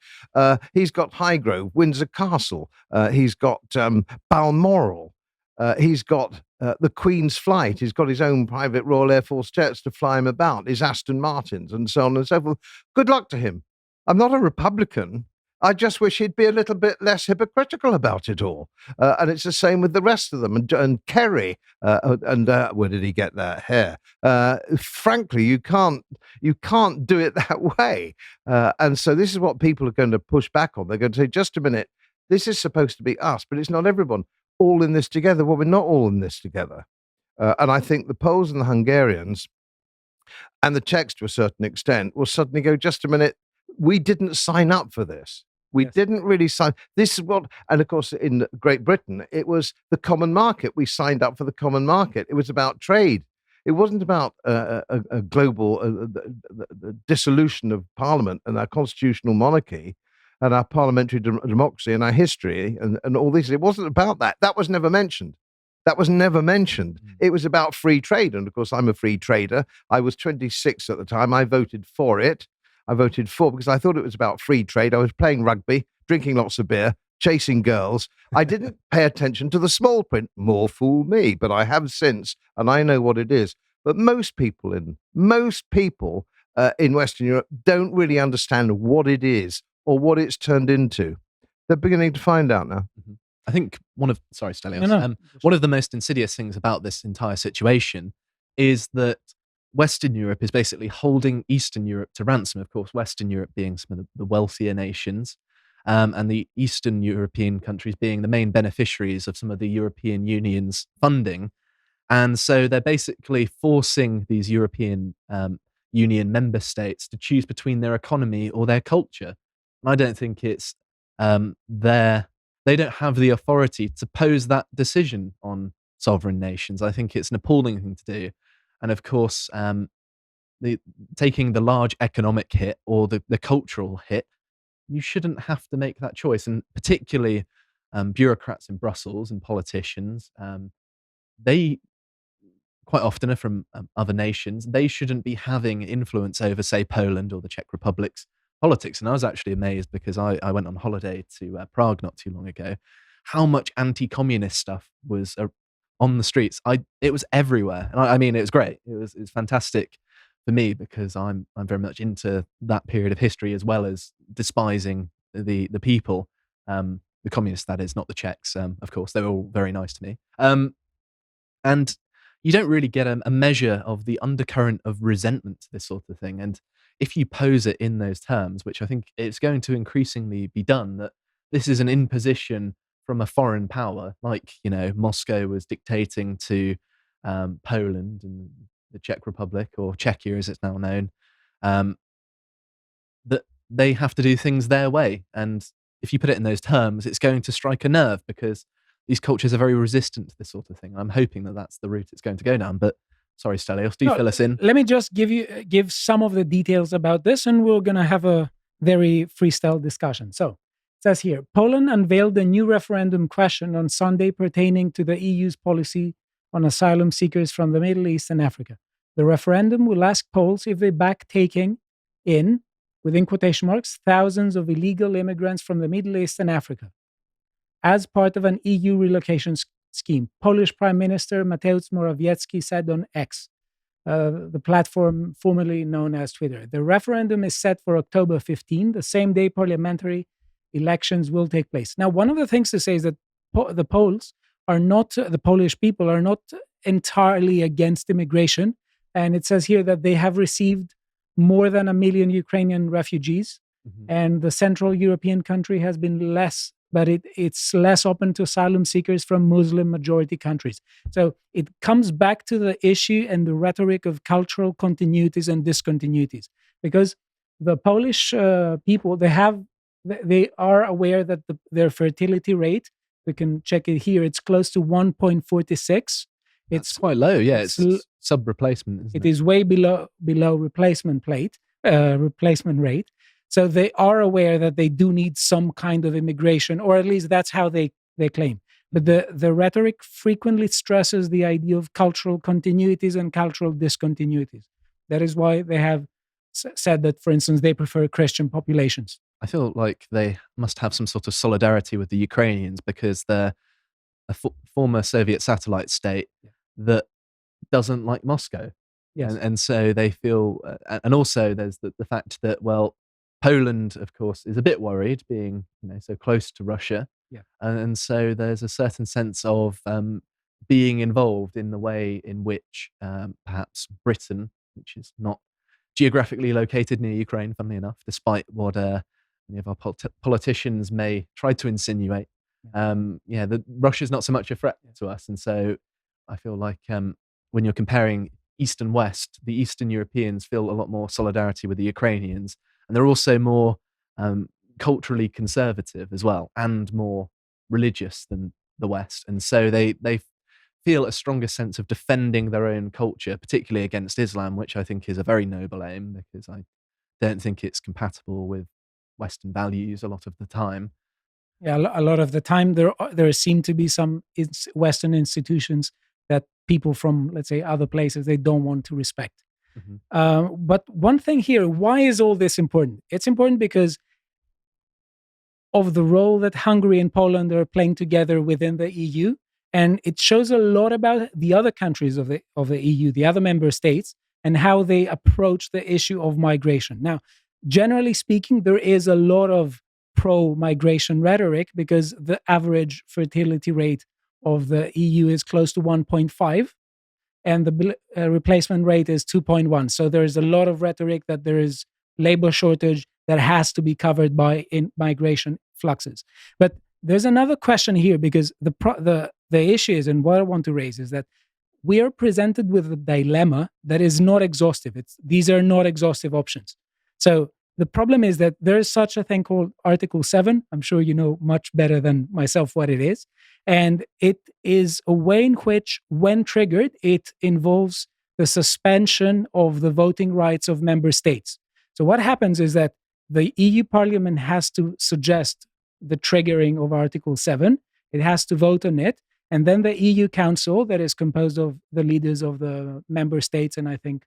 he's got Highgrove, Windsor Castle, he's got Balmoral, he's got the Queen's Flight, he's got his own private Royal Air Force jets to fly him about, his Aston Martins, and so on and so forth. Good luck to him. I'm not a Republican. I just wish he'd be a little bit less hypocritical about it all. And it's the same with the rest of them. And Kerry, where did he get that hair? Frankly, you can't do it that way. And so this is what people are going to push back on. They're going to say, just a minute, this is supposed to be us, but it's not everyone all in this together. Well, we're not all in this together. And I think the Poles and the Hungarians and the Czechs, to a certain extent, will suddenly go, just a minute, we didn't sign up for this. We didn't really sign. This is what, and of course, in Great Britain, it was the common market. We signed up for the common market. It was about trade. It wasn't about a global the dissolution of Parliament and our constitutional monarchy and our parliamentary democracy and our history and all this. It wasn't about that. That was never mentioned. That was never mentioned. It was about free trade. And of course, I'm a free trader. I was 26 at the time. I voted for it. I voted for because I thought it was about free trade. I was playing rugby, drinking lots of beer, chasing girls. I didn't pay attention to the small print. More fool me, but I have since, and I know what it is. But most people in Western Europe don't really understand what it is or what it's turned into. They're beginning to find out now. Mm-hmm. I think one of the most insidious things about this entire situation is that Western Europe is basically holding Eastern Europe to ransom. Of course, Western Europe being some of the wealthier nations, and the Eastern European countries being the main beneficiaries of some of the European Union's funding. And so they're basically forcing these European Union member states to choose between their economy or their culture. And I don't think it's they don't have the authority to pose that decision on sovereign nations. I think it's an appalling thing to do. And of course, taking the large economic hit or the cultural hit, you shouldn't have to make that choice. And particularly bureaucrats in Brussels and politicians, they quite often are from other nations. They shouldn't be having influence over, say, Poland or the Czech Republic's politics. And I was actually amazed because I went on holiday to Prague not too long ago, how much anti-communist stuff was on the streets. It was everywhere, and I mean, it was great. It was fantastic for me because I'm very much into that period of history as well as despising the people, the communists, that is, not the Czechs. Of course, they were all very nice to me. And you don't really get a measure of the undercurrent of resentment to this sort of thing. And if you pose it in those terms, which I think it's going to increasingly be done, that this is an imposition from a foreign power, like, Moscow was dictating to Poland and the Czech Republic, or Czechia as it's now known, that they have to do things their way. And if you put it in those terms, it's going to strike a nerve because these cultures are very resistant to this sort of thing. I'm hoping that that's the route it's going to go down. But sorry, Stelios, fill us in. Let me just give some of the details about this, and we're going to have a very freestyle discussion. So it says here, Poland unveiled a new referendum question on Sunday pertaining to the EU's policy on asylum seekers from the Middle East and Africa. The referendum will ask Poles if they back taking in, within quotation marks, thousands of illegal immigrants from the Middle East and Africa as part of an EU relocation scheme. Polish Prime Minister Mateusz Morawiecki said on X, the platform formerly known as Twitter. The referendum is set for October 15, the same day parliamentary elections will take place. Now, one of the things to say is that the Poles are not, the Polish people are not entirely against immigration. And it says here that they have received more than 1 million Ukrainian refugees. Mm-hmm. And the Central European country has been less, but it's less open to asylum seekers from Muslim majority countries. So it comes back to the issue and the rhetoric of cultural continuities and discontinuities, because the Polish people, they are aware that their fertility rate, we can check it here, it's close to 1.46. It's quite low, yeah. It's sub-replacement, isn't It is way below replacement rate. So they are aware that they do need some kind of immigration, or at least that's how they claim. But the rhetoric frequently stresses the idea of cultural continuities and cultural discontinuities. That is why they have said that, for instance, they prefer Christian populations. I feel like they must have some sort of solidarity with the Ukrainians because they're a former Soviet satellite state that doesn't like Moscow. Yes. And so they feel, and also there's the fact that, well, Poland, of course, is a bit worried being, so close to Russia. Yeah. And so there's a certain sense of being involved in the way in which perhaps Britain, which is not geographically located near Ukraine, funnily enough, despite what many of our politicians may try to insinuate. Russia's not so much a threat to us. And so I feel like when you're comparing East and West, the Eastern Europeans feel a lot more solidarity with the Ukrainians. And they're also more culturally conservative as well, and more religious than the West. And so they feel a stronger sense of defending their own culture, particularly against Islam, which I think is a very noble aim, because I don't think it's compatible with Western values a lot of the time. Yeah, a lot of the time there seem to be some Western institutions that people from, let's say, other places, they don't want to respect. Mm-hmm. But one thing here, why is all this important? It's important because of the role that Hungary and Poland are playing together within the EU. And it shows a lot about the other countries of the EU, the other member states, and how they approach the issue of migration. Now, generally speaking, there is a lot of pro-migration rhetoric because the average fertility rate of the EU is close to 1.5, and the replacement rate is 2.1. So there is a lot of rhetoric that there is labor shortage that has to be covered by migration fluxes. But there's another question here, because the issue is, and what I want to raise is that we are presented with a dilemma that is not exhaustive. These are not exhaustive options. So the problem is that there is such a thing called Article 7. I'm sure you know much better than myself what it is. And it is a way in which, when triggered, it involves the suspension of the voting rights of member states. So what happens is that the EU Parliament has to suggest the triggering of Article 7. It has to vote on it. And then the EU Council, that is composed of the leaders of the member states and I think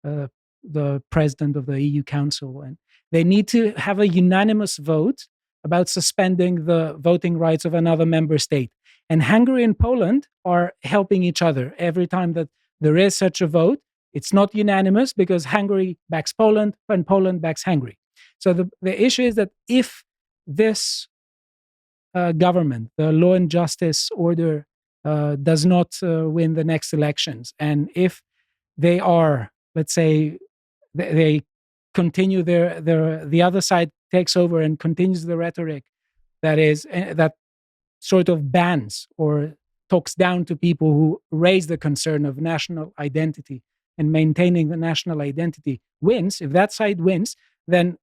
the president of the EU Council, and they need to have a unanimous vote about suspending the voting rights of another member state. And Hungary and Poland are helping each other. Every time that there is such a vote, it's not unanimous because Hungary backs Poland and Poland backs Hungary. So the issue is that if this government, the law and justice order, does not win the next elections, and if they are, let's say, they continue the other side takes over and continues the rhetoric that sort of bans or talks down to people who raise the concern of national identity and maintaining the national identity wins, if that side wins, then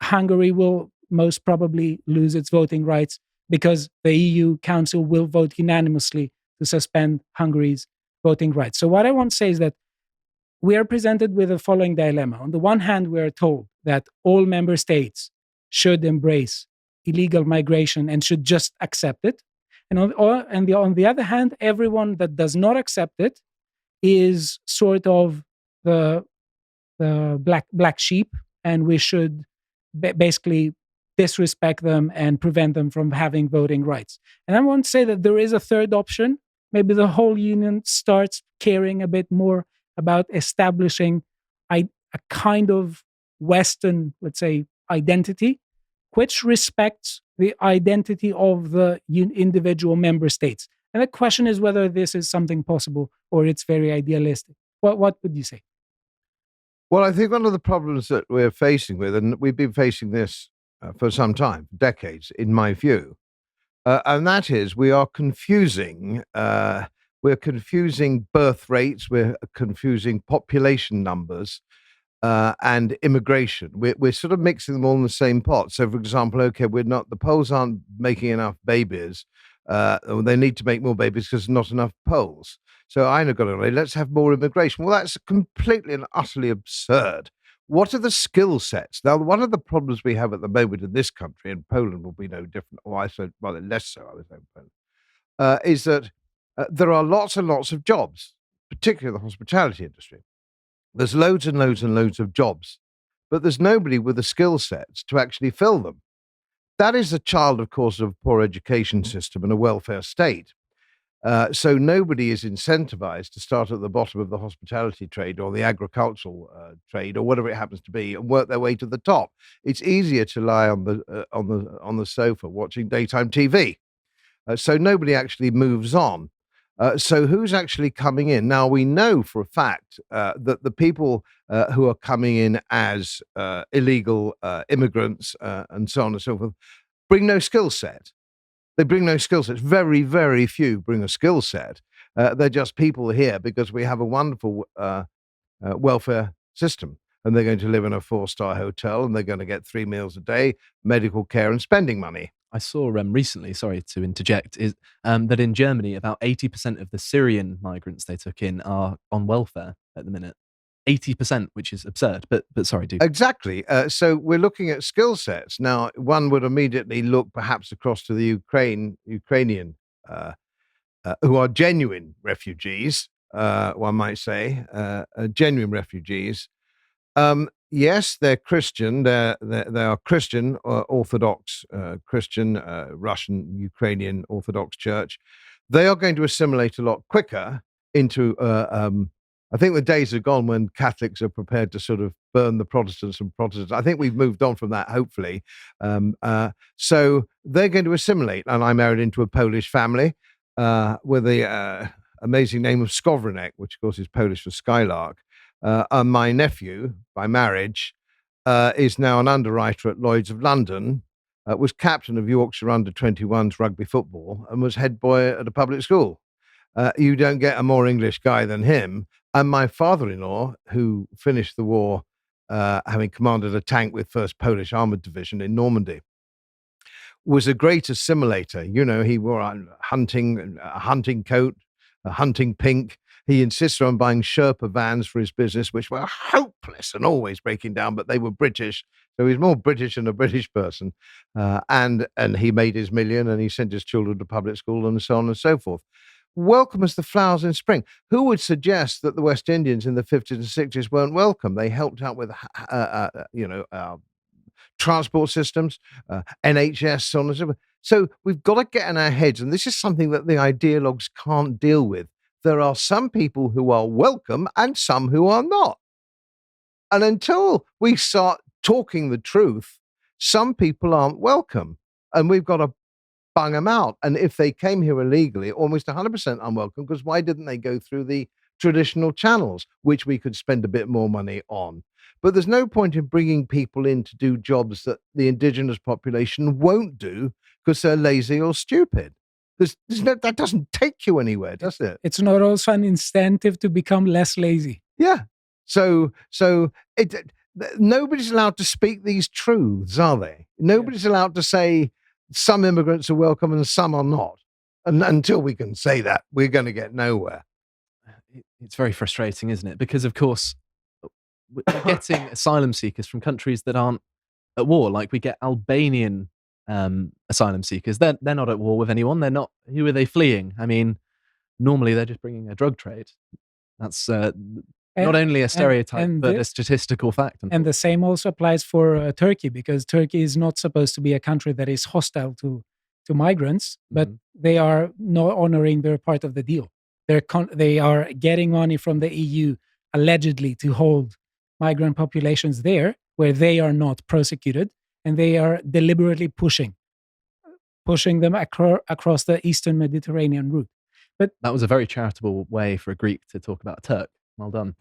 Hungary will most probably lose its voting rights because the EU Council will vote unanimously to suspend Hungary's voting rights. So what I want to say is that we are presented with the following dilemma. On the one hand, we are told that all member states should embrace illegal migration and should just accept it. And on the other hand, everyone that does not accept it is sort of the black sheep, and we should basically disrespect them and prevent them from having voting rights. And I want to say that there is a third option. Maybe the whole union starts caring a bit more about establishing a kind of Western, let's say, identity, which respects the identity of the individual member states. And the question is whether this is something possible or it's very idealistic. What would you say? Well, I think one of the problems that we're facing with, and we've been facing this for some time, decades, in my view, and that is we are confusing birth rates, we're confusing population numbers, and immigration. We're sort of mixing them all in the same pot. So, for example, the Poles aren't making enough babies. They need to make more babies because there's not enough Poles. So I got to say, let's have more immigration. Well, that's completely and utterly absurd. What are the skill sets? Now, one of the problems we have at the moment in this country, and Poland will be no different, or I said, rather less so, I would say, Poland, is that there are lots and lots of jobs, particularly the hospitality industry. There's loads and loads and loads of jobs, but there's nobody with the skill sets to actually fill them. That is a child, of course, of a poor education system and a welfare state. So nobody is incentivized to start at the bottom of the hospitality trade or the agricultural trade or whatever it happens to be and work their way to the top. It's easier to lie on the sofa watching daytime TV. So nobody actually moves on. So who's actually coming in? Now, we know for a fact that the people who are coming in as illegal immigrants and so on and so forth bring no skill set. They bring no skill sets. Very, very few bring a skill set. They're just people here because we have a wonderful welfare system. And they're going to live in a 4-star hotel and they're going to get 3 meals a day, medical care and spending money. I saw recently, sorry to interject, is that in Germany, about 80% of the Syrian migrants they took in are on welfare at the minute. 80%, which is absurd, but sorry, do. Exactly. So we're looking at skill sets. Now, one would immediately look perhaps across to the Ukrainian, who are genuine refugees, one might say, genuine refugees. Yes, they're Christian. They are Christian, Orthodox Christian, Russian, Ukrainian Orthodox Church. They are going to assimilate a lot quicker into. I think the days are gone when Catholics are prepared to sort of burn the Protestants and Protestants. I think we've moved on from that, hopefully. So they're going to assimilate. And I married into a Polish family with the amazing name of Skowronek, which of course is Polish for skylark. And my nephew, by marriage, is now an underwriter at Lloyd's of London, was captain of Yorkshire under-21s rugby football, and was head boy at a public school. You don't get a more English guy than him. And my father-in-law, who finished the war having commanded a tank with 1st Polish Armoured Division in Normandy, was a great assimilator. You know, he wore a hunting coat, a hunting pink. He insisted on buying Sherpa vans for his business, which were hopeless and always breaking down, but they were British. So he's more British than a British person. And he made his million and he sent his children to public school and so on and so forth. Welcome as the flowers in spring. Who would suggest that the West Indians in the 50s and 60s weren't welcome? They helped out with, transport systems, NHS, so on and so forth. So we've got to get in our heads, and this is something that the ideologues can't deal with. There are some people who are welcome and some who are not. And until we start talking the truth, some people aren't welcome, and we've got to bung them out. And if they came here illegally, almost 100% unwelcome, because why didn't they go through the traditional channels, which we could spend a bit more money on? But there's no point in bringing people in to do jobs that the indigenous population won't do because they're lazy or stupid. That doesn't take you anywhere, does it? It's not also an incentive to become less lazy. Yeah. So nobody's allowed to speak these truths, are they? Nobody's allowed to say some immigrants are welcome and some are not. And until we can say that, we're going to get nowhere. It's very frustrating, isn't it? Because, of course, we're getting asylum seekers from countries that aren't at war. Like we get Albanian asylum seekers. They're not at war with anyone. They're not. Who are they fleeing? I mean, normally they're just bringing a drug trade. That's not only a stereotype, but a statistical fact. And the same also applies for Turkey, because Turkey is not supposed to be a country that is hostile to migrants, but they are not honoring their part of the deal. They are getting money from the EU allegedly to hold migrant populations there where they are not prosecuted, and they are deliberately pushing them across the Eastern Mediterranean route. But that was a very charitable way for a Greek to talk about a Turk. Well done.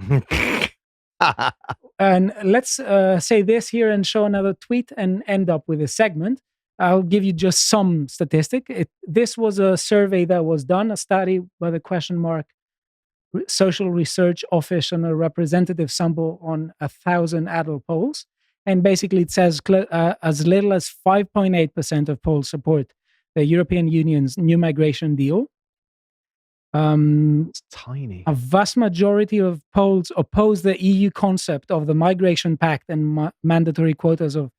And let's say this here and show another tweet and end up with a segment. I'll give you just some statistic. This was a survey that was done, a study by the Social Research Office on a representative sample on 1,000 adult Poles. And basically it says as little as 5.8% of Poles support the European Union's new migration deal. It's tiny. A vast majority of Poles oppose the EU concept of the Migration Pact and mandatory quotas of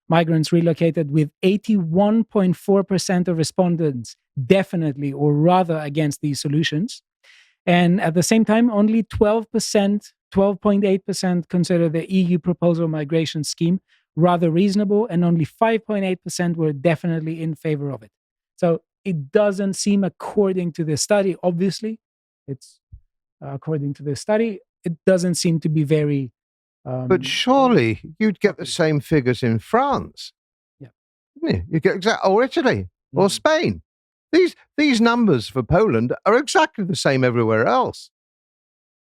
migrants relocated, with 81.4% of respondents definitely or rather against these solutions. And at the same time, only 12.8% consider the EU proposal migration scheme rather reasonable, and only 5.8% were definitely in favor of it. So it doesn't seem, according to this study, obviously, it's according to this study, it doesn't seem to be very. But surely you'd get the same figures in France. Yeah. You get or Italy or Spain. These numbers for Poland are exactly the same everywhere else.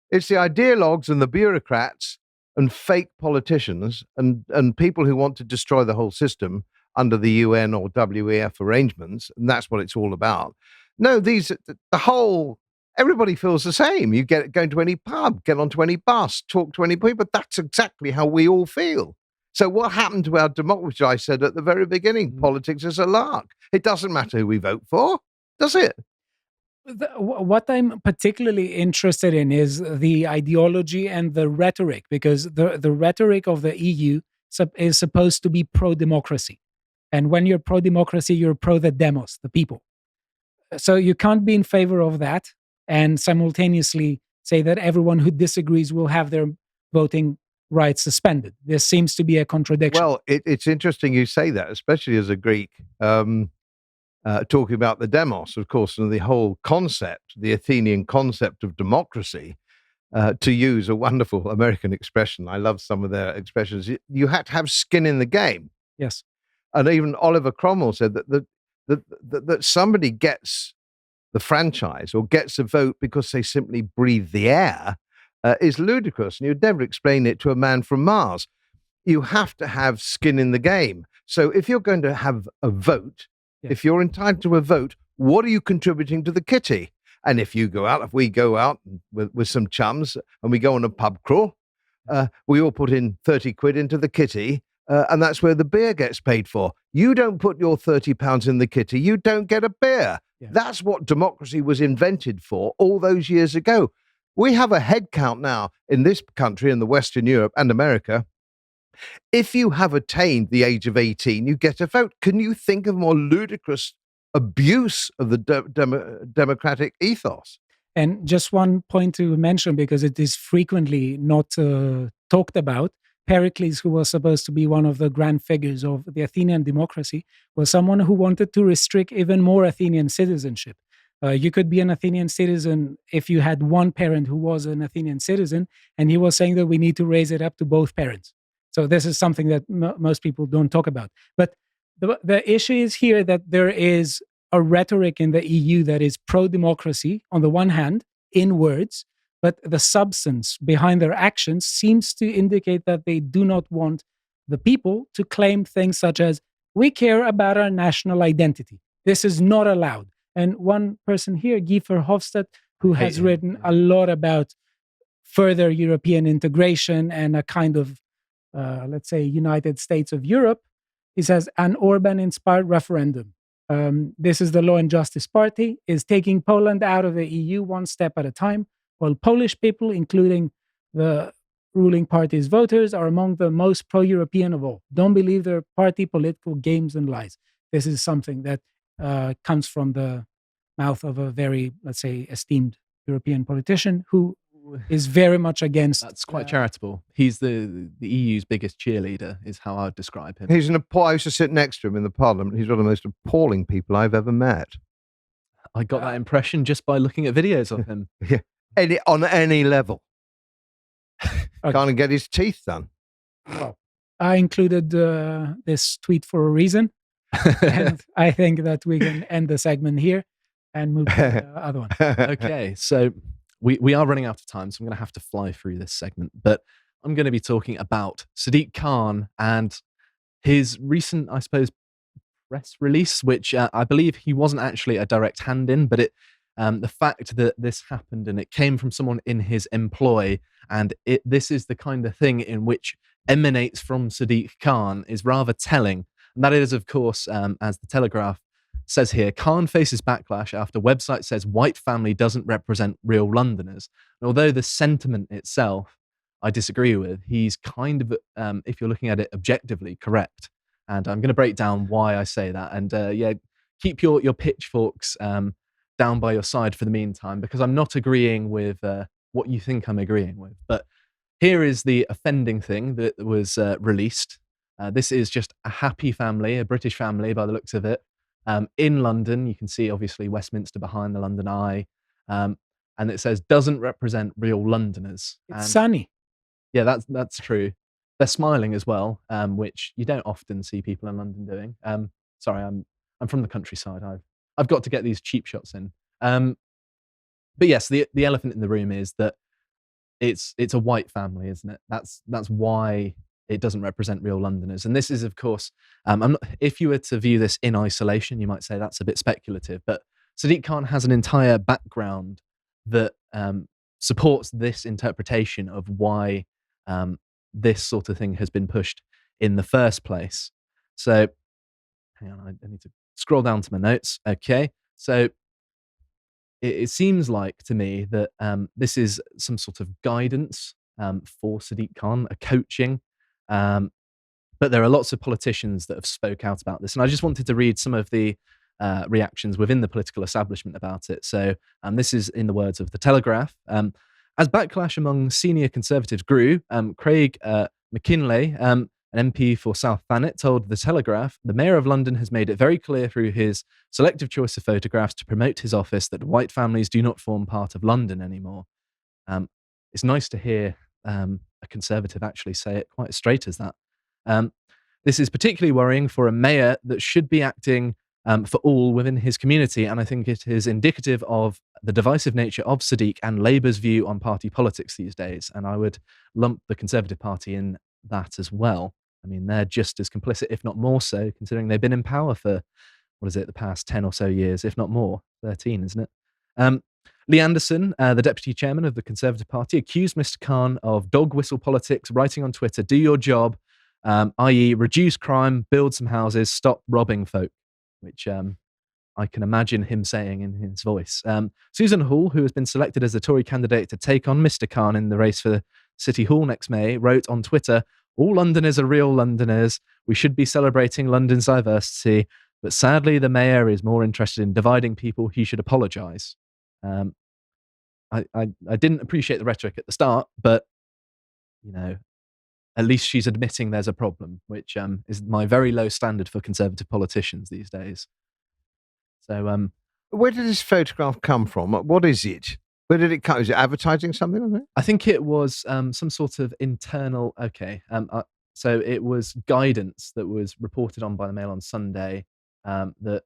It's the ideologues and the bureaucrats and fake politicians and people who want to destroy the whole system under the UN or WEF arrangements, and that's what it's all about. No, everybody feels the same. You go to any pub, get onto any bus, talk to any people. That's exactly how we all feel. So what happened to our democracy? I said at the very beginning, politics is a lark. It doesn't matter who we vote for, does it? What I'm particularly interested in is the ideology and the rhetoric, because the rhetoric of the EU is supposed to be pro-democracy. And when you're pro-democracy, you're pro the demos, the people. So you can't be in favor of that and simultaneously say that everyone who disagrees will have their voting rights suspended. There seems to be a contradiction. Well, it's interesting you say that, especially as a Greek, talking about the demos, of course, and the whole concept, the Athenian concept of democracy, to use a wonderful American expression. I love some of their expressions. You had to have skin in the game. Yes. And even Oliver Cromwell said that somebody gets the franchise or gets a vote because they simply breathe the air is ludicrous. And you'd never explain it to a man from Mars. You have to have skin in the game. So if you're going to have a vote, if you're entitled to a vote, what are you contributing to the kitty? And if we go out with some chums and we go on a pub crawl, we all put in 30 quid into the kitty. And that's where the beer gets paid for. You don't put your £30 in the kitty, you don't get a beer. Yeah. That's what democracy was invented for all those years ago. We have a head count now in this country, in the Western Europe and America. If you have attained the age of 18, you get a vote. Can you think of more ludicrous abuse of the democratic ethos? And just one point to mention, because it is frequently not talked about, Pericles, who was supposed to be one of the grand figures of the Athenian democracy, was someone who wanted to restrict even more Athenian citizenship. You could be an Athenian citizen if you had one parent who was an Athenian citizen, and he was saying that we need to raise it up to both parents. So this is something that most people don't talk about. But the issue is here that there is a rhetoric in the EU that is pro-democracy on the one hand, in words, but the substance behind their actions seems to indicate that they do not want the people to claim things such as, we care about our national identity. This is not allowed. And one person here, Guy Verhofstadt, who has written a lot about further European integration and a kind of, let's say, United States of Europe, he says, an Orban-inspired referendum. This is the Law and Justice Party, is taking Poland out of the EU one step at a time, while Polish people, including the ruling party's voters, are among the most pro-European of all. Don't believe their party political games and lies. This is something that comes from the mouth of a very, let's say, esteemed European politician who is very much against. That's quite charitable. He's the EU's biggest cheerleader, is how I would describe him. He's I used to sit next to him in the Parliament. He's one of the most appalling people I've ever met. I got that impression just by looking at videos of him. Yeah. On any level. Can't get his teeth done. Well, I included this tweet for a reason. And I think that we can end the segment here and move to the other one. Okay, so we are running out of time, so I'm going to have to fly through this segment. But I'm going to be talking about Sadiq Khan and his recent, I suppose, press release, which I believe he wasn't actually a direct hand in, but the fact that this happened and it came from someone in his employ, and this is the kind of thing in which emanates from Sadiq Khan, is rather telling. And that is, of course, as the Telegraph says here, Khan faces backlash after website says white family doesn't represent real Londoners. And although the sentiment itself I disagree with, he's kind of, if you're looking at it objectively, correct. And I'm going to break down why I say that. And yeah, keep your pitchforks down by your side for the meantime, because I'm not agreeing with what you think I'm agreeing with. But here is the offending thing that was released. This is just a happy family, a British family by the looks of it, in London. You can see obviously Westminster behind the London Eye. And it says, doesn't represent real Londoners. It's sunny. Yeah, that's true. They're smiling as well, which you don't often see people in London doing. Sorry, I'm from the countryside. I've got to get these cheap shots in. But yes, the elephant in the room is that it's a white family, isn't it? That's why it doesn't represent real Londoners. And this is, of course, if you were to view this in isolation, you might say that's a bit speculative. But Sadiq Khan has an entire background that supports this interpretation of why this sort of thing has been pushed in the first place. So, hang on, I need to scroll down to my notes. Okay, so it seems like to me that this is some sort of guidance for Sadiq Khan, a coaching. But there are lots of politicians that have spoke out about this, and I just wanted to read some of the reactions within the political establishment about it. So this is in the words of The Telegraph. As backlash among senior Conservatives grew, Craig McKinley, an MP for South Thanet, told The Telegraph, the Mayor of London has made it very clear through his selective choice of photographs to promote his office that white families do not form part of London anymore. It's nice to hear a Conservative actually say it quite as straight as that. This is particularly worrying for a mayor that should be acting for all within his community, and I think it is indicative of the divisive nature of Sadiq and Labour's view on party politics these days, and I would lump the Conservative Party in that as well. I mean, they're just as complicit, if not more so, considering they've been in power for, the past 10 or so years, if not more, 13, isn't it? Lee Anderson, the deputy chairman of the Conservative Party, accused Mr. Khan of dog whistle politics, writing on Twitter, do your job, i.e. reduce crime, build some houses, stop robbing folk, which I can imagine him saying in his voice. Susan Hall, who has been selected as the Tory candidate to take on Mr. Khan in the race for City Hall next May, wrote on Twitter, all Londoners are real Londoners. We should be celebrating London's diversity, but sadly the mayor is more interested in dividing people. He should apologise. I didn't appreciate the rhetoric at the start, but, at least she's admitting there's a problem, which is my very low standard for Conservative politicians these days. So, where did this photograph come from? What is it? Where did it come? Is it advertising something? I think it was some sort of internal. Okay, so it was guidance that was reported on by the Mail on Sunday that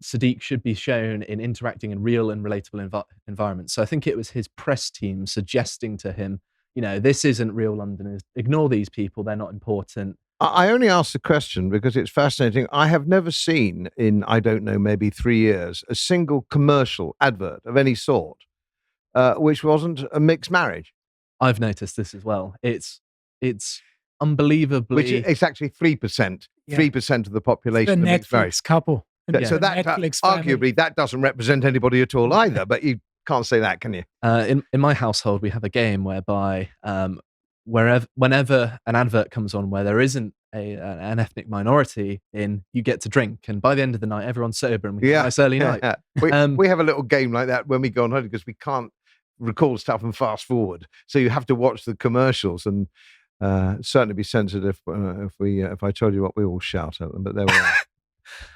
Sadiq should be shown in interacting in real and relatable environments. So I think it was his press team suggesting to him, this isn't real Londoners. Ignore these people; they're not important. I only asked the question because it's fascinating. I have never seen in, I don't know, maybe 3 years, a single commercial advert of any sort, which wasn't a mixed marriage. I've noticed this as well. It's unbelievably... Which is actually 3%. Yeah. 3% of the population. The Netflix couple. Yeah. So that arguably, that doesn't represent anybody at all either, but you can't say that, can you? In my household, we have a game whereby... whenever an advert comes on where there isn't an ethnic minority in, you get to drink, and by the end of the night, everyone's sober and we have a nice early night. We have a little game like that when we go on holiday because we can't record stuff and fast forward, so you have to watch the commercials and certainly be sensitive if I told you what we all shout at them. But there we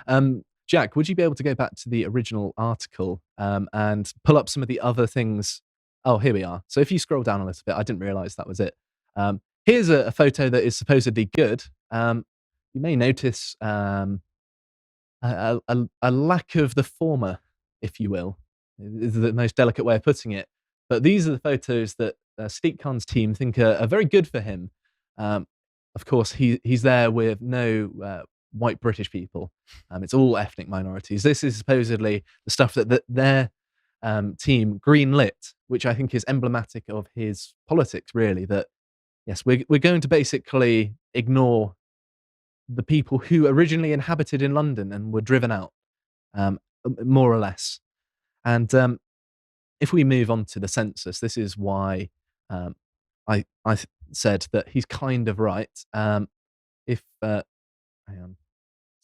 are. Jack, would you be able to go back to the original article and pull up some of the other things? Oh, here we are. So if you scroll down a little bit, I didn't realise that was it. Here's a photo that is supposedly good. You may notice a lack of the former, if you will, is the most delicate way of putting it. But these are the photos that Sadiq Khan's team think are very good for him. Of course, he's there with no white British people. It's all ethnic minorities. This is supposedly the stuff that their team greenlit, which I think is emblematic of his politics, really, that yes, we're going to basically ignore the people who originally inhabited in London and were driven out. more or less. And if we move on to the census, this is why I said that he's kind of right. If hang on,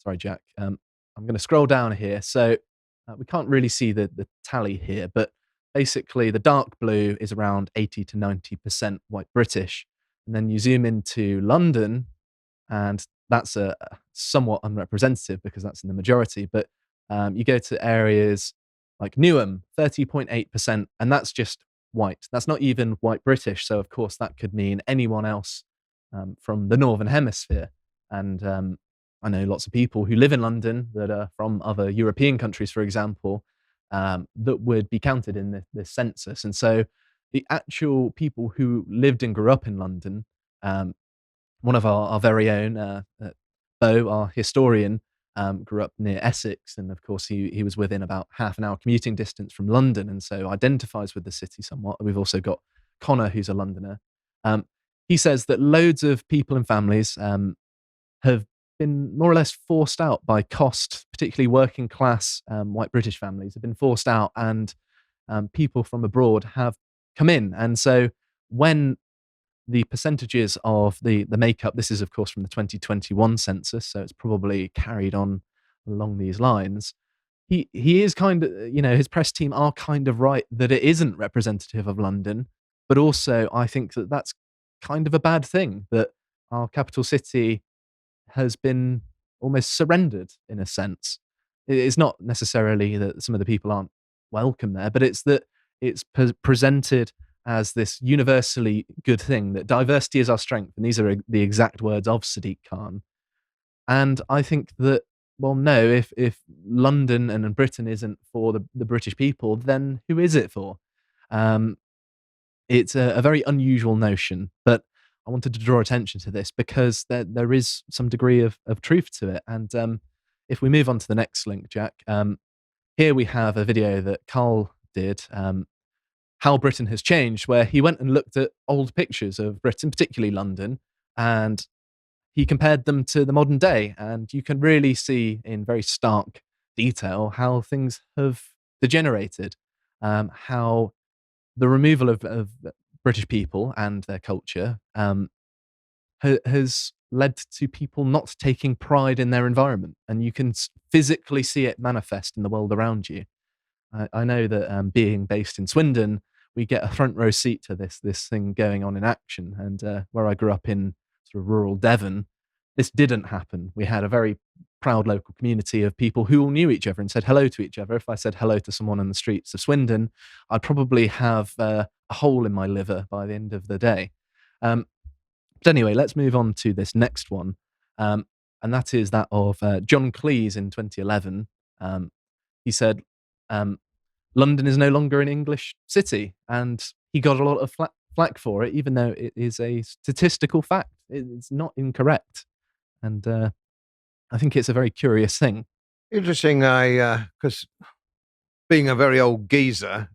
sorry, Jack. I'm going to scroll down here. So we can't really see the tally here, but basically the dark blue is around 80 to 90% white British. And then you zoom into London, and that's a somewhat unrepresentative because that's in the majority. But you go to areas like Newham, 30.8%, and that's just white. That's not even white British. So, of course, that could mean anyone else from the Northern Hemisphere. And I know lots of people who live in London that are from other European countries, for example, that would be counted in this census. And so the actual people who lived and grew up in London, one of our very own, Bo, our historian, grew up near Essex, and of course he was within about half an hour commuting distance from London, and so identifies with the city somewhat. We've also got Connor, who's a Londoner. He says that loads of people and families have been more or less forced out by cost, particularly working class white British families have been forced out, and people from abroad have come in. And so when the percentages of the makeup, this is of course from the 2021 census, so it's probably carried on along these lines. He is kind of, his press team are kind of right that it isn't representative of London, but also I think that that's kind of a bad thing, that our capital city has been almost surrendered in a sense. It's not necessarily that some of the people aren't welcome there, but it's that it's presented as this universally good thing, that diversity is our strength. And these are the exact words of Sadiq Khan. And I think that, well, no, if London and Britain isn't for the British people, then who is it for? It's a very unusual notion, but I wanted to draw attention to this because there is some degree of truth to it. And if we move on to the next link, Jack, here we have a video that Carl did, How Britain Has Changed, where he went and looked at old pictures of Britain, particularly London, and he compared them to the modern day. And you can really see in very stark detail how things have degenerated, how the removal of British people and their culture has led to people not taking pride in their environment. And you can physically see it manifest in the world around you. I know that being based in Swindon, we get a front row seat to this thing going on in action. And where I grew up in sort of rural Devon, this didn't happen. We had a very proud local community of people who all knew each other and said hello to each other. If I said hello to someone on the streets of Swindon, I'd probably have a hole in my liver by the end of the day. But anyway, let's move on to this next one. And that is that of John Cleese in 2011. He said, London is no longer an English city, and he got a lot of flack for it, even though it is a statistical fact. It's not incorrect. And I think it's a very curious thing. Interesting, because being a very old geezer,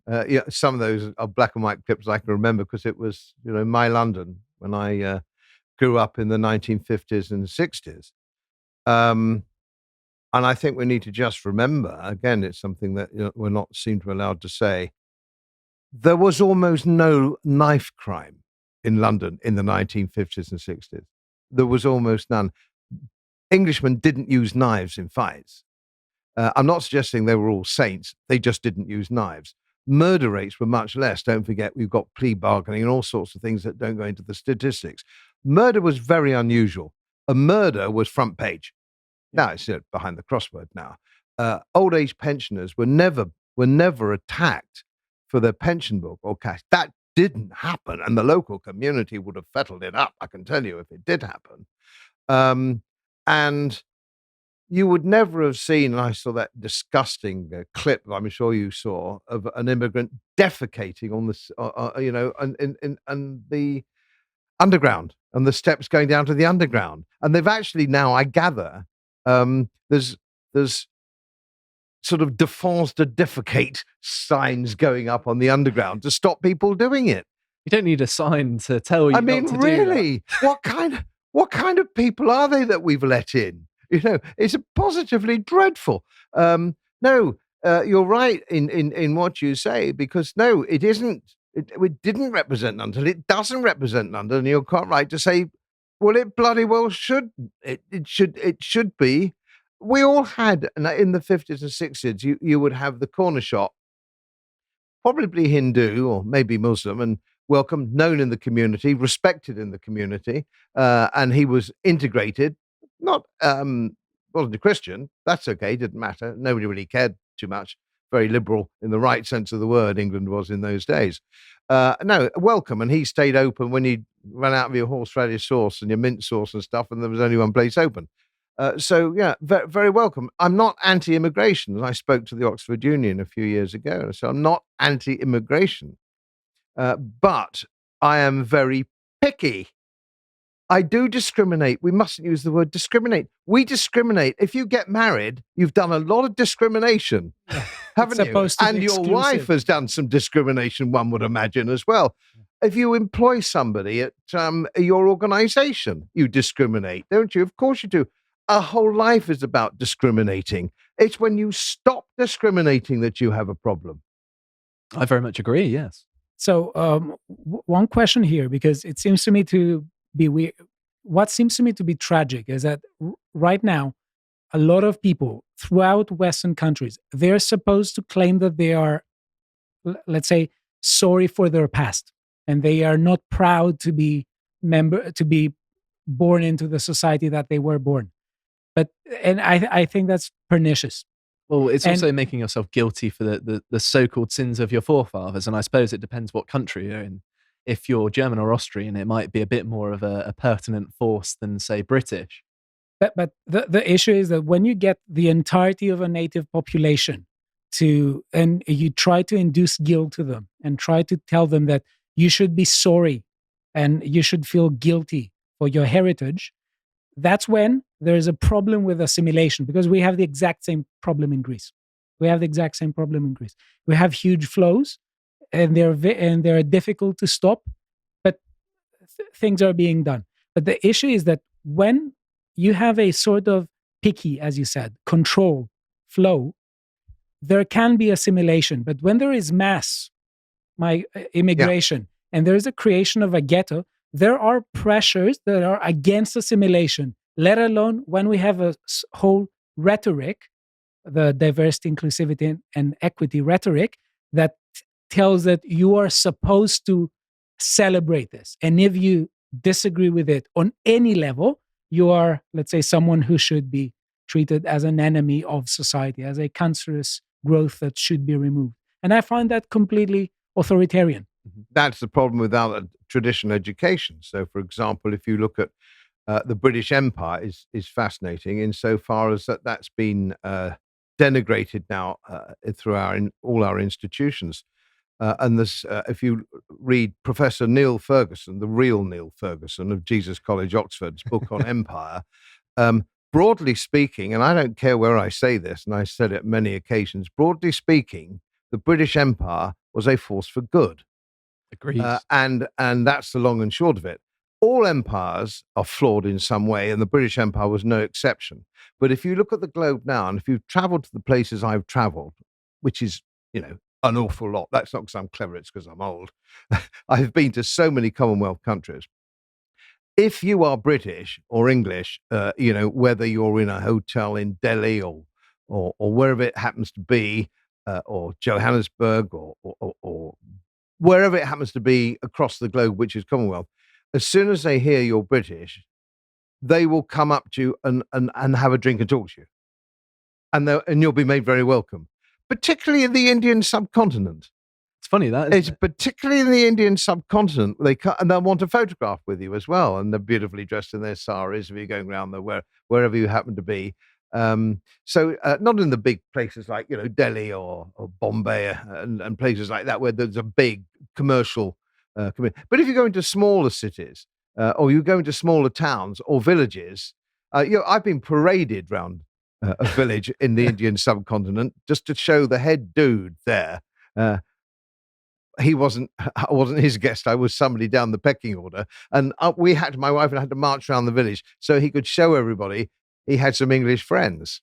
some of those are black and white clips I can remember because it was, my London when I grew up in the 1950s and 60s. And I think we need to just remember, again, it's something that we're not seem to allowed to say, there was almost no knife crime in London in the 1950s and 60s. There was almost none. Englishmen didn't use knives in fights. I'm not suggesting they were all saints. They just didn't use knives. Murder rates were much less. Don't forget, we've got plea bargaining and all sorts of things that don't go into the statistics. Murder was very unusual. A murder was front page. Now it's behind the crossword now. Old age pensioners were never attacked for their pension book or cash. That didn't happen, and the local community would have fettled it up, I can tell you, if it did happen. And you would never have seen, and I saw that disgusting clip, I'm sure you saw, of an immigrant defecating on this, and the underground and the steps going down to the underground. And they've actually now, I gather, there's sort of défense de defecate signs going up on the underground to stop people doing it. You don't need a sign to tell you. I mean, not to really, do that. what kind of people are they that we've let in? It's positively dreadful. No, you're right in what you say, because no, it isn't. It didn't represent London. It doesn't represent London. And you're quite right to say, well, it bloody well should. It should be. We all had in the 50s and 60s. You would have the corner shop, probably Hindu or maybe Muslim, and welcome, known in the community, respected in the community, and he was integrated. Not wasn't a Christian. That's okay. Didn't matter. Nobody really cared too much. Very liberal in the right sense of the word. England was in those days. No, welcome, and he stayed open when you ran out of your horseradish sauce and your mint sauce and stuff, and there was only one place open. So yeah, very welcome. I'm not anti-immigration. I spoke to the Oxford Union a few years ago, and so I'm not anti-immigration, but I am very picky. I do discriminate. We mustn't use the word discriminate. We discriminate. If you get married, you've done a lot of discrimination, haven't you? And your wife has done some discrimination, one would imagine, as well. If you employ somebody at your organization, you discriminate, don't you? Of course you do. Our whole life is about discriminating. It's when you stop discriminating that you have a problem. I very much agree, yes. So one question here, because it seems to me to be weird. What seems to me to be tragic is that right now, a lot of people throughout Western countries, they're supposed to claim that they are, let's say, sorry for their past, and they are not proud to be born into the society that they were born. And I think that's pernicious. Well, it's also making yourself guilty for the so-called sins of your forefathers, and I suppose it depends what country you're in. If you're German or Austrian, it might be a bit more of a pertinent force than, say, British. But the issue is that when you get the entirety of a native population and you try to induce guilt to them and try to tell them that you should be sorry and you should feel guilty for your heritage, that's when there's a problem with assimilation, because we have the exact same problem in Greece. We have huge flows, and they're difficult to stop, but things are being done. But the issue is that when you have a sort of picky, as you said, control flow, there can be assimilation. But when there is mass immigration and there is a creation of a ghetto, there are pressures that are against assimilation, let alone when we have a whole rhetoric, the diversity, inclusivity, and equity rhetoric, that tells that you are supposed to celebrate this. And if you disagree with it on any level, you are, let's say, someone who should be treated as an enemy of society, as a cancerous growth that should be removed. And I find that completely authoritarian. That's the problem with our traditional education. So, for example, if you look at the British Empire is fascinating insofar as that's been denigrated now through all our institutions. And this, if you read Professor Neil Ferguson, the real Neil Ferguson of Jesus College, Oxford's book on empire, broadly speaking, and I don't care where I say this, and I said it many occasions, broadly speaking, the British Empire was a force for good. Agreed. And that's the long and short of it. All empires are flawed in some way, and the British Empire was no exception. But if you look at the globe now, and if you've traveled to the places I've traveled, which is, an awful lot. That's not because I'm clever, it's because I'm old. I've been to so many Commonwealth countries. If you are British or English, whether you're in a hotel in Delhi or wherever it happens to be, or Johannesburg or wherever it happens to be across the globe, which is Commonwealth, as soon as they hear you're British, they will come up to you and have a drink and talk to you. And you'll be made very welcome. Particularly in the Indian subcontinent. It's funny that, isn't it? Particularly in the Indian subcontinent, and they'll want a photograph with you as well, and they're beautifully dressed in their saris if you're going around wherever you happen to be. So not in the big places like Delhi or Bombay and places like that where there's a big commercial community. But if you go into smaller cities or you go into smaller towns or villages, I've been paraded round a village in the Indian subcontinent just to show the head dude there. I wasn't his guest. I was somebody down the pecking order, and my wife and I had to march around the village so he could show everybody he had some English friends.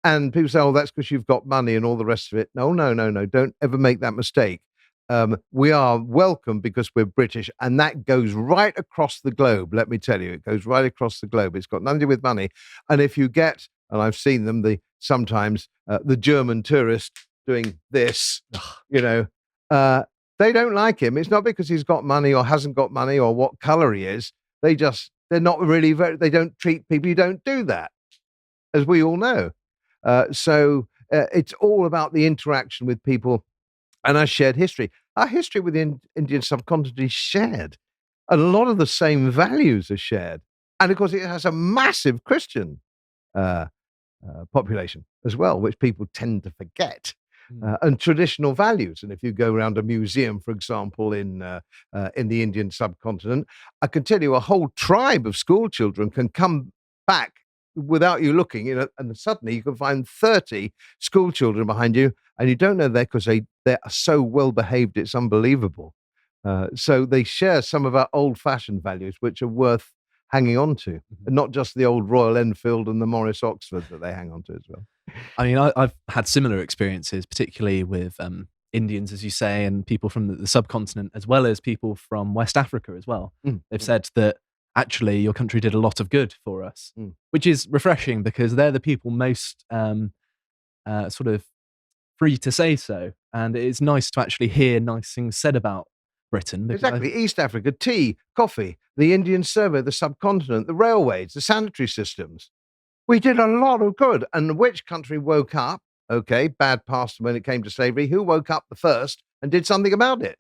And people say, oh, that's because you've got money and all the rest of it. No. Don't ever make that mistake. We are welcome because we're British, and that goes right across the globe. Let me tell you, it goes right across the globe. It's got nothing to do with money. And if you get, and I've seen them, sometimes the German tourist doing this, they don't like him. It's not because he's got money or hasn't got money or what color he is. They're not really they don't treat people. You don't do that, as we all know. So it's all about the interaction with people and our shared history. Our history with the Indian subcontinent is shared. And a lot of the same values are shared. And of course, it has a massive Christian population as well, which people tend to forget. And traditional values. And if you go around a museum, for example, in the Indian subcontinent, I can tell you a whole tribe of school children can come back without you looking, and suddenly you can find 30 school children behind you, and you don't know they're because they're so well behaved, it's unbelievable. So they share some of our old-fashioned values, which are worth hanging on to, and not just the old Royal Enfield and the Morris Oxford that they hang on to as well. I mean, I've had similar experiences, particularly with Indians, as you say, and people from the subcontinent, as well as people from West Africa as well. They've said that actually your country did a lot of good for us, which is refreshing because they're the people most sort of free to say so. And it's nice to actually hear nice things said about Britain. Exactly. East Africa, tea, coffee, the Indian survey, the subcontinent, the railways, the sanitary systems. We did a lot of good. And which country woke up? Okay, bad past when it came to slavery. Who woke up the first and did something about it?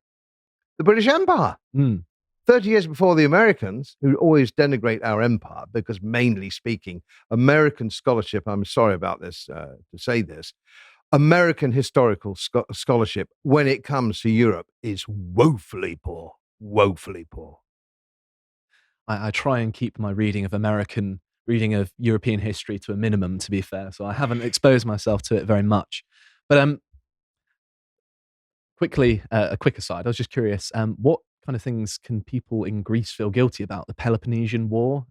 The British Empire. 30 years before the Americans, who always denigrate our empire, because mainly speaking, American scholarship, I'm sorry about this, to say this, American historical scholarship, when it comes to Europe, is woefully poor. Woefully poor. I try and keep my reading of European history to a minimum, to be fair, so I haven't exposed myself to it very much. But quickly, a quick aside, I was just curious, what kind of things can people in Greece feel guilty about? The Peloponnesian War,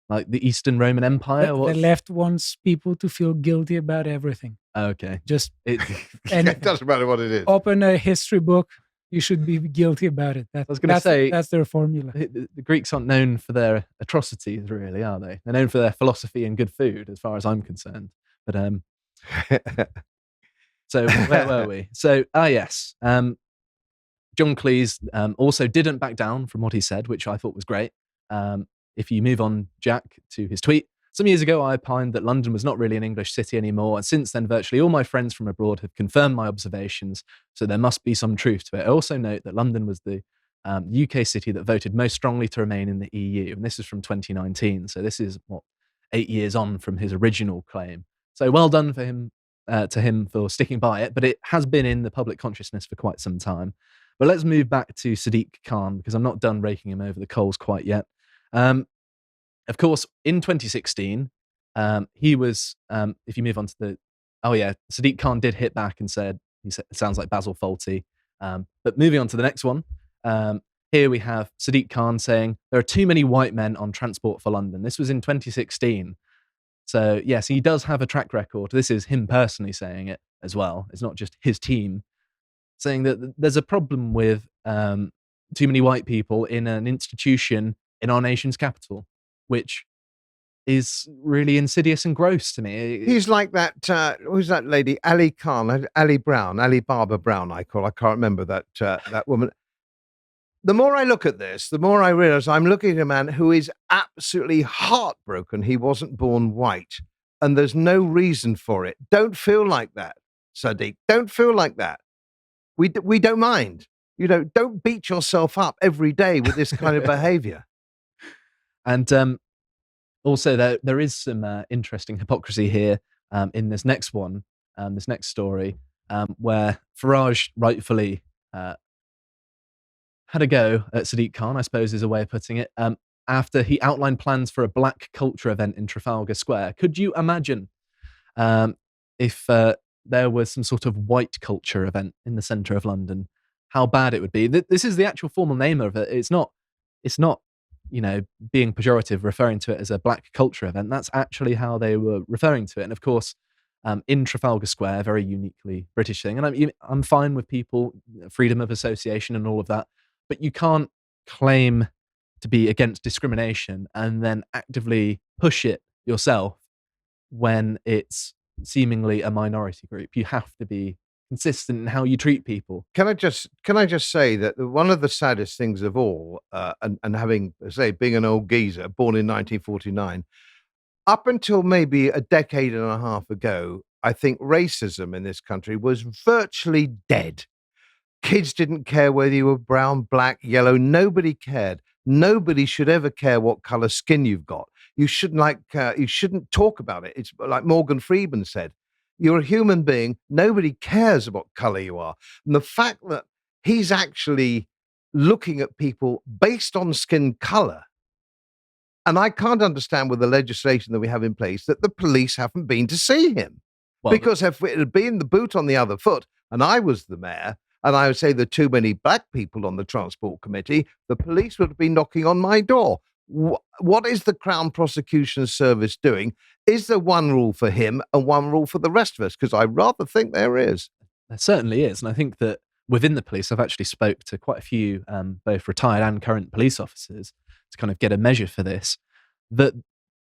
like the Eastern Roman Empire? The left wants people to feel guilty about everything. Okay. Just it doesn't matter what it is. Open a history book, you should be guilty about it. I was going to say, that's their formula. The Greeks aren't known for their atrocities, really, are they? They're known for their philosophy and good food, as far as I'm concerned. But so where were we? So yes, John Cleese also didn't back down from what he said, which I thought was great. If you move on, Jack, to his tweet, some years ago I opined that London was not really an English city anymore, and since then virtually all my friends from abroad have confirmed my observations, so there must be some truth to it. I also note that London was the UK city that voted most strongly to remain in the EU, and this is from 2019, so this is, 8 years on from his original claim. So well done for him, to him for sticking by it, but it has been in the public consciousness for quite some time. But let's move back to Sadiq Khan, because I'm not done raking him over the coals quite yet. Of course, in 2016, he was, if you move on to Sadiq Khan did hit back and said, it sounds like Basil Fawlty. But moving on to the next one, here we have Sadiq Khan saying, there are too many white men on Transport for London. This was in 2016. So yes, he does have a track record. This is him personally saying it as well. It's not just his team saying that there's a problem with too many white people in an institution in our nation's capital, which is really insidious and gross to me. He's like that, who's that lady? Ali Khan, Ali Barbara Brown, I can't remember that woman. The more I look at this, the more I realize I'm looking at a man who is absolutely heartbroken he wasn't born white, and there's no reason for it. Don't feel like that, Sadiq. Don't feel like that. We don't mind. Don't beat yourself up every day with this kind of behavior. And also, there is some interesting hypocrisy here in this next one, this next story, where Farage rightfully had a go at Sadiq Khan, I suppose is a way of putting it, after he outlined plans for a black culture event in Trafalgar Square. Could you imagine if there was some sort of white culture event in the centre of London, how bad it would be? This is the actual formal name of it. It's not, being pejorative, referring to it as a black culture event. That's actually how they were referring to it. And of course, in Trafalgar Square, very uniquely British thing. And I'm fine with people, freedom of association and all of that, but you can't claim to be against discrimination and then actively push it yourself when it's seemingly a minority group. You have to be consistent in how you treat people. Can I just say that one of the saddest things of all, and having being an old geezer born in 1949, up until maybe a decade and a half ago, I think racism in this country was virtually dead. Kids didn't care whether you were brown, black, yellow. Nobody cared. Nobody should ever care what color skin you've got. You shouldn't talk about it. It's like Morgan Freeman said, you're a human being. Nobody cares what color you are. And the fact that he's actually looking at people based on skin color, and I can't understand with the legislation that we have in place that the police haven't been to see him. Well, because if it had been the boot on the other foot, and I was the mayor, and I would say there are too many black people on the transport committee, the police would have been knocking on my door. What is the Crown Prosecution Service doing? Is there one rule for him and one rule for the rest of us? Because I rather think there is. There certainly is. And I think that within the police, I've actually spoke to quite a few, both retired and current police officers to kind of get a measure for this, that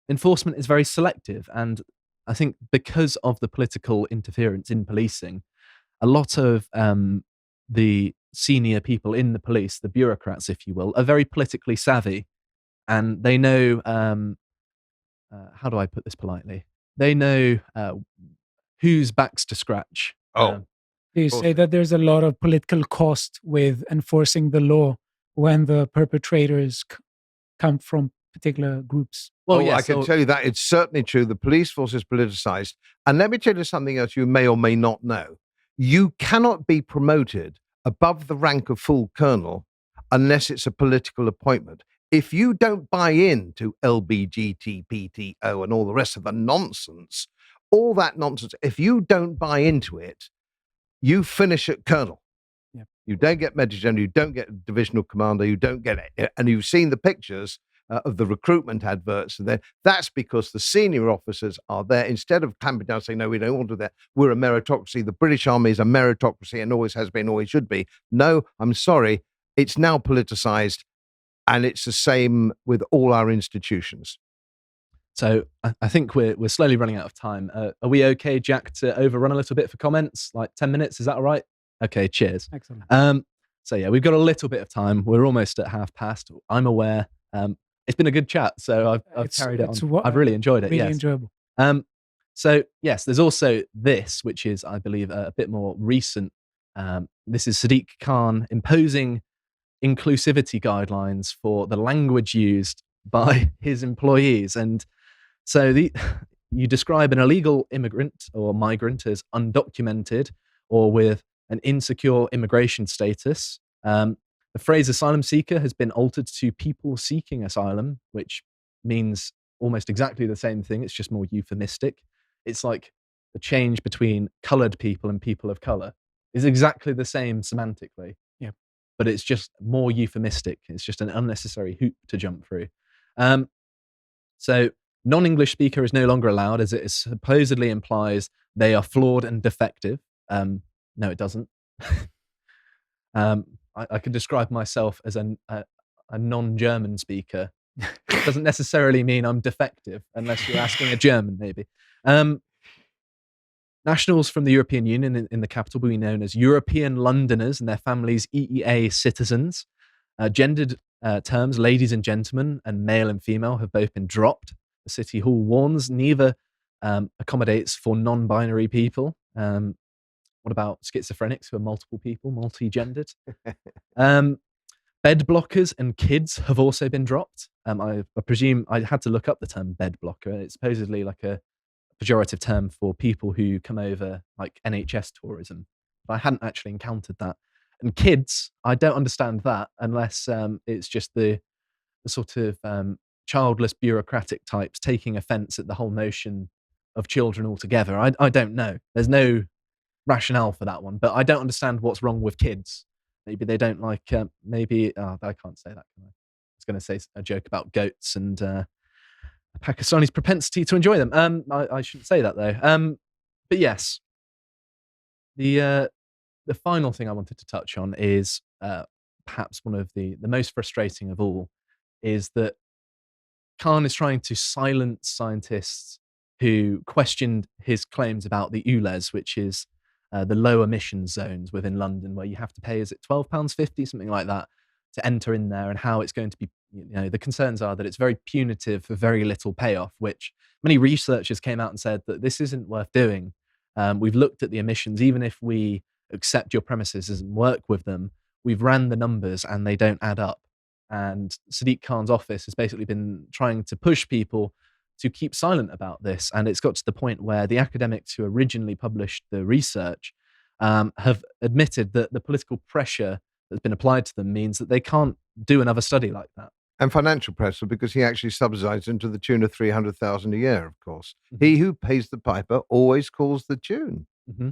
enforcement is very selective. And I think because of the political interference in policing, a lot of the senior people in the police, the bureaucrats, if you will, are very politically savvy. And they know, how do I put this politely? They know whose backs to scratch. You say that there's a lot of political cost with enforcing the law when the perpetrators come from particular groups. Well, I can tell you that it's certainly true. The police force is politicized. And let me tell you something else you may or may not know. You cannot be promoted above the rank of full colonel unless it's a political appointment. If you don't buy into LBGTPTO and all the rest of the nonsense, all that nonsense, if you don't buy into it, you finish at colonel. Yep. You don't get major general, you don't get divisional commander, you don't get it. And you've seen the pictures of the recruitment adverts. And that's because the senior officers are there. Instead of clamping down saying, no, we don't want to do that. We're a meritocracy. The British Army is a meritocracy and always has been, always should be. No, I'm sorry. It's now politicized. And it's the same with all our institutions. So I think we're slowly running out of time. Are we okay, Jack, to overrun a little bit for comments? Like 10 minutes, is that all right? Okay, cheers. Excellent. So yeah, we've got a little bit of time. We're almost at past. I'm aware. It's been a good chat, so I've carried it on. I've really enjoyed it. Really yes. enjoyable. So yes, there's also this, which is, I believe, a bit more recent. This is Sadiq Khan imposing inclusivity guidelines for the language used by his employees. And so you describe an illegal immigrant or migrant as undocumented or with an insecure immigration status. The phrase asylum seeker has been altered to people seeking asylum, which means almost exactly the same thing. It's just more euphemistic. It's like the change between colored people and people of color is exactly the same semantically. Yeah. But it's just more euphemistic. It's just an unnecessary hoop to jump through. So non-English speaker is no longer allowed, as it supposedly implies they are flawed and defective. No, it doesn't. I could describe myself as a non-German speaker. It doesn't necessarily mean I'm defective, unless you're asking a German, maybe. Nationals from the European Union in the capital will be known as European Londoners and their families EEA citizens. Gendered terms, ladies and gentlemen, and male and female have both been dropped. The City Hall warns neither accommodates for non-binary people. What about schizophrenics who are multiple people, multi-gendered? Bed blockers and kids have also been dropped. I presume I had to look up the term bed blocker. It's supposedly like a pejorative term for people who come over like NHS tourism. But I hadn't actually encountered that. And kids, I don't understand that unless it's just the sort of childless bureaucratic types taking offense at the whole notion of children altogether. I don't know. There's no rationale for that one, but I don't understand what's wrong with kids. Maybe they don't like, I can't say that, can I? I was going to say a joke about goats and Pakistani's propensity to enjoy them. I shouldn't say that though. But yes, the final thing I wanted to touch on is perhaps one of the most frustrating of all, is that Khan is trying to silence scientists who questioned his claims about the ULEZ, which is the low emission zones within London, where you have to pay, is it £12.50, something like that, to enter in there, and how it's going to be, the concerns are that it's very punitive for very little payoff, which many researchers came out and said that this isn't worth doing. We've looked at the emissions, even if we accept your premises and work with them, we've ran the numbers and they don't add up. And Sadiq Khan's office has basically been trying to push people to keep silent about this. And it's got to the point where the academics who originally published the research have admitted that the political pressure that's been applied to them means that they can't do another study like that. And financial pressure, because he actually subsidizes them to the tune of 300,000 a year, of course. Mm-hmm. He who pays the piper always calls the tune. Mm-hmm.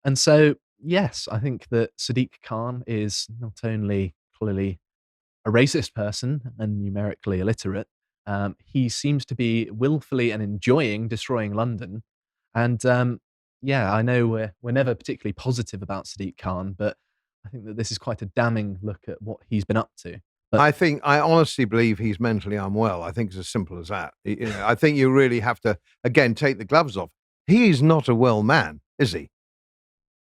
And so, yes, I think that Sadiq Khan is not only clearly a racist person and numerically illiterate, he seems to be willfully and enjoying destroying London. And yeah, I know we're never particularly positive about Sadiq Khan, but I think that this is quite a damning look at what he's been up to. But I honestly believe he's mentally unwell. I think it's as simple as that. I think you really have to, again, take the gloves off. He is not a well man, is he?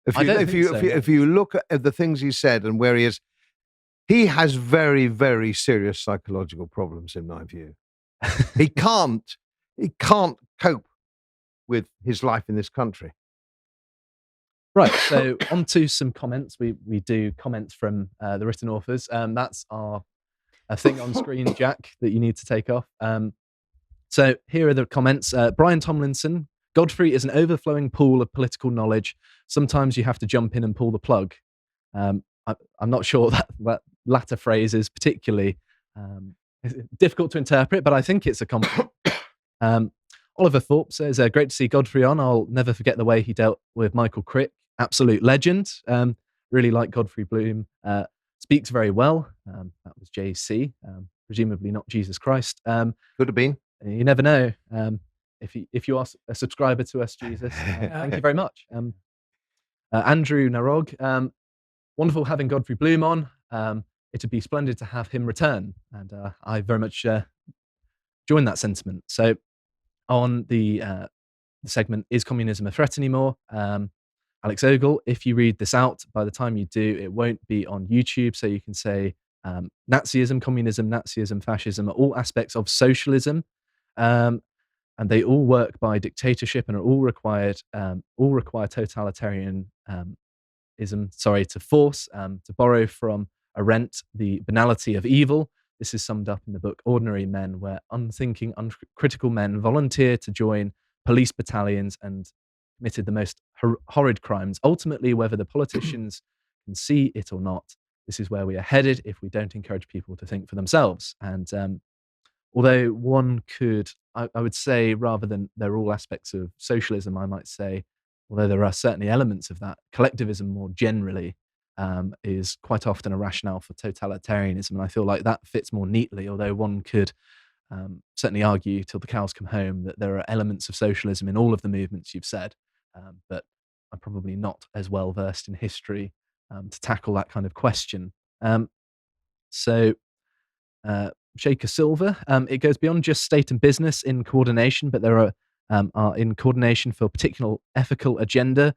If you look at the things he said and where he is, he has very, very serious psychological problems, in my view. He can't cope with his life in this country. Right, so on to some comments. We do comments from the written authors. That's our thing on screen, Jack, that you need to take off. So here are the comments. Brian Tomlinson: Godfrey is an overflowing pool of political knowledge. Sometimes you have to jump in and pull the plug. I'm not sure that latter phrase is particularly difficult to interpret, but I think it's a compliment. Oliver Thorpe says, great to see Godfrey on. I'll never forget the way he dealt with Michael Crick. Absolute legend. Really like GodfreyBloom. Speaks very well. That was JC, presumably not Jesus Christ. Could have been. You never know. If you are a subscriber to us, Jesus, thank you very much. Andrew Narog, wonderful having GodfreyBloom on. It'd be splendid to have him return, and I very much join that sentiment. So, on the segment, is communism a threat anymore? Alex Ogle, if you read this out, by the time you do, it won't be on YouTube, so you can say Nazism, communism, Nazism, fascism are all aspects of socialism, and they all work by dictatorship and are all require totalitarianism. To force, to borrow from Arendt, the banality of evil. This is summed up in the book Ordinary Men, where unthinking, uncritical men volunteered to join police battalions and committed the most horrid crimes. Ultimately, whether the politicians can see it or not, this is where we are headed if we don't encourage people to think for themselves. And although one could, I would say, rather than they're all aspects of socialism, I might say, although there are certainly elements of that, collectivism more generally is quite often a rationale for totalitarianism. And I feel like that fits more neatly, although one could certainly argue till the cows come home that there are elements of socialism in all of the movements you've said. But I'm probably not as well versed in history to tackle that kind of question. So Shaker Silver, it goes beyond just state and business in coordination, but there are in coordination for a particular ethical agenda,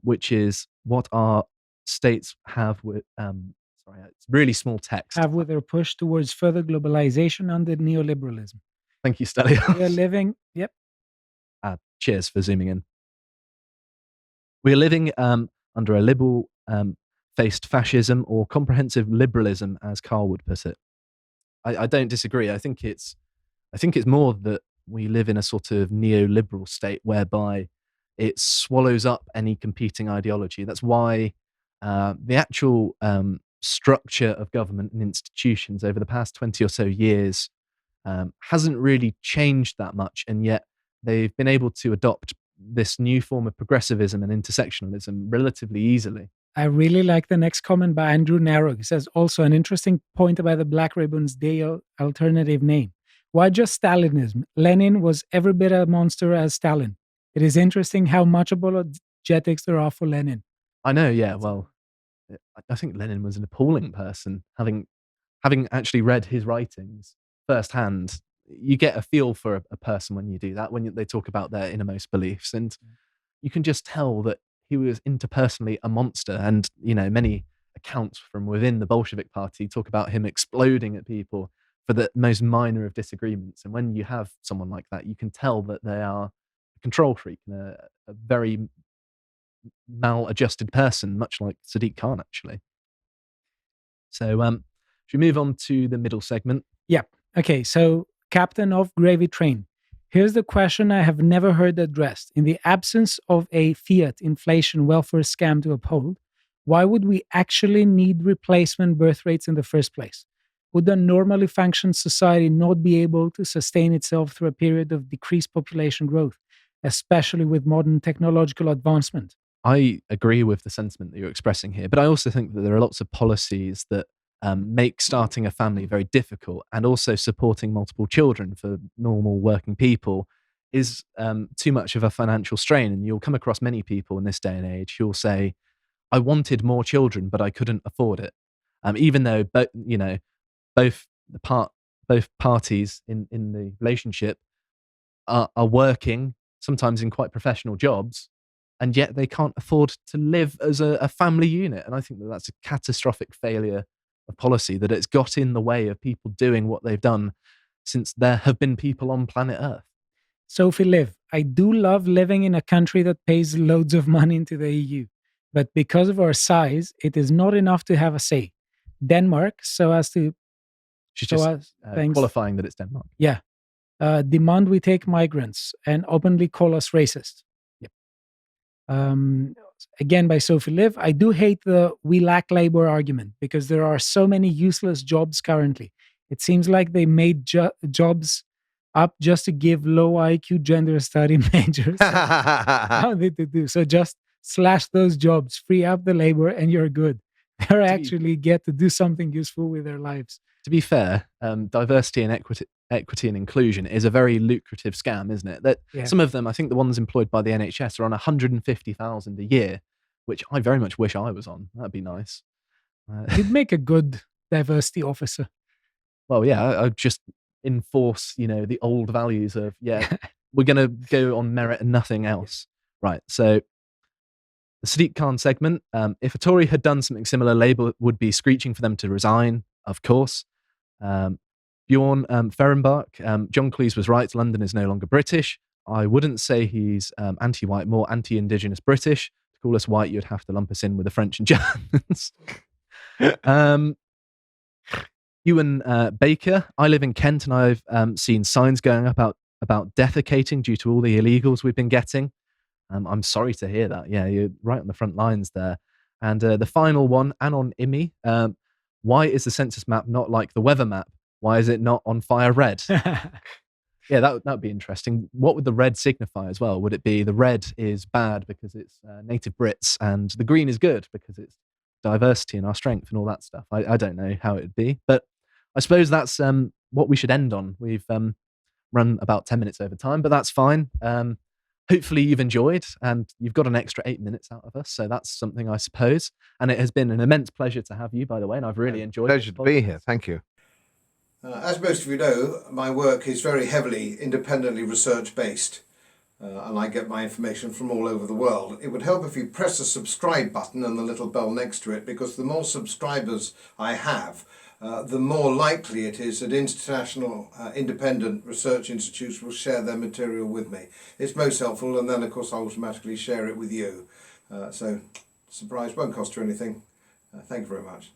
which is what our states have with, it's really small text. Have with their push towards further globalization under neoliberalism. Thank you, Stelios. We are living, yep. Cheers for zooming in. We are living under a liberal faced fascism or comprehensive liberalism, as Carl would put it. I don't disagree. I think it's more that we live in a sort of neoliberal state whereby it swallows up any competing ideology. That's why the actual structure of government and institutions over the past 20 or so years hasn't really changed that much, and yet they've been able to adopt this new form of progressivism and intersectionalism relatively easily. I really like the next comment by Andrew Narrog. He says, also an interesting point about the Black Ribbon's Day alternative name. Why just Stalinism? Lenin was every bit a monster as Stalin. It is interesting how much apologetics there are for Lenin. I know, yeah. Well, I think Lenin was an appalling person. Having actually read his writings firsthand, you get a feel for a person when you do that, when they talk about their innermost beliefs. And you can just tell that he was interpersonally a monster. And, many accounts from within the Bolshevik Party talk about him exploding at people for the most minor of disagreements. And when you have someone like that, you can tell that they are a control freak and a very maladjusted person, much like Sadiq Khan, actually. So, should we move on to the middle segment? Yeah. Okay. So, Captain of Gravy Train. Here's the question I have never heard addressed. In the absence of a fiat inflation welfare scam to uphold, why would we actually need replacement birth rates in the first place? Would a normally functioning society not be able to sustain itself through a period of decreased population growth, especially with modern technological advancement? I agree with the sentiment that you're expressing here, but I also think that there are lots of policies that make starting a family very difficult, and also supporting multiple children for normal working people is too much of a financial strain. And you'll come across many people in this day and age who'll say, I wanted more children, but I couldn't afford it. Even though both both parties in the relationship are working, sometimes in quite professional jobs, and yet they can't afford to live as a family unit. And I think that that's a catastrophic failure of policy, that it's got in the way of people doing what they've done since there have been people on planet Earth. Sophie Liv, I do love living in a country that pays loads of money into the EU, but because of our size, it is not enough to have a say. Denmark, so as to... She's so just thanks. qualifying that it's Denmark. Yeah. Demand we take migrants and openly call us racist. Yep. Again, by Sophie Liv, I do hate the we lack labor argument because there are so many useless jobs currently. It seems like they made jobs up just to give low IQ gender study majors something to do. So just slash those jobs, free up the labor, and you're good. They actually get to do something useful with their lives. To be fair, diversity and equity and inclusion is a very lucrative scam, isn't it? That some of them, I think the ones employed by the NHS are on 150,000 a year, which I very much wish I was on. That'd be nice. You'd make a good diversity officer. Well, yeah, I'd just enforce, the old values of, we're going to go on merit and nothing else. Right. So the Sadiq Khan segment, if a Tory had done something similar, Labour would be screeching for them to resign, of course. Bjorn Ferenbach, John Cleese was right. London is no longer British. I wouldn't say he's anti-white, more anti-indigenous British. To call us white, you'd have to lump us in with the French and Germans. Ewan Baker, I live in Kent, and I've seen signs going up about defecating due to all the illegals we've been getting. I'm sorry to hear that. Yeah, you're right on the front lines there. And the final one, Anon Imi, why is the census map not like the weather map? Why is it not on fire red? Yeah, that would be interesting. What would the red signify as well? Would it be the red is bad because it's native Brits, and the green is good because it's diversity and our strength and all that stuff? I don't know how it would be, but I suppose that's what we should end on. We've run about 10 minutes over time, but that's fine. Hopefully you've enjoyed, and you've got an extra 8 minutes out of us, so that's something, I suppose. And it has been an immense pleasure to have you, by the way, and I've really enjoyed it. Pleasure to be here. Thank you. As most of you know, my work is very heavily independently research-based, and I get my information from all over the world. It would help if you press the subscribe button and the little bell next to it, because the more subscribers I have, the more likely it is that international independent research institutes will share their material with me. It's most helpful, and then of course I'll automatically share it with you. So, surprise, won't cost you anything. Thank you very much.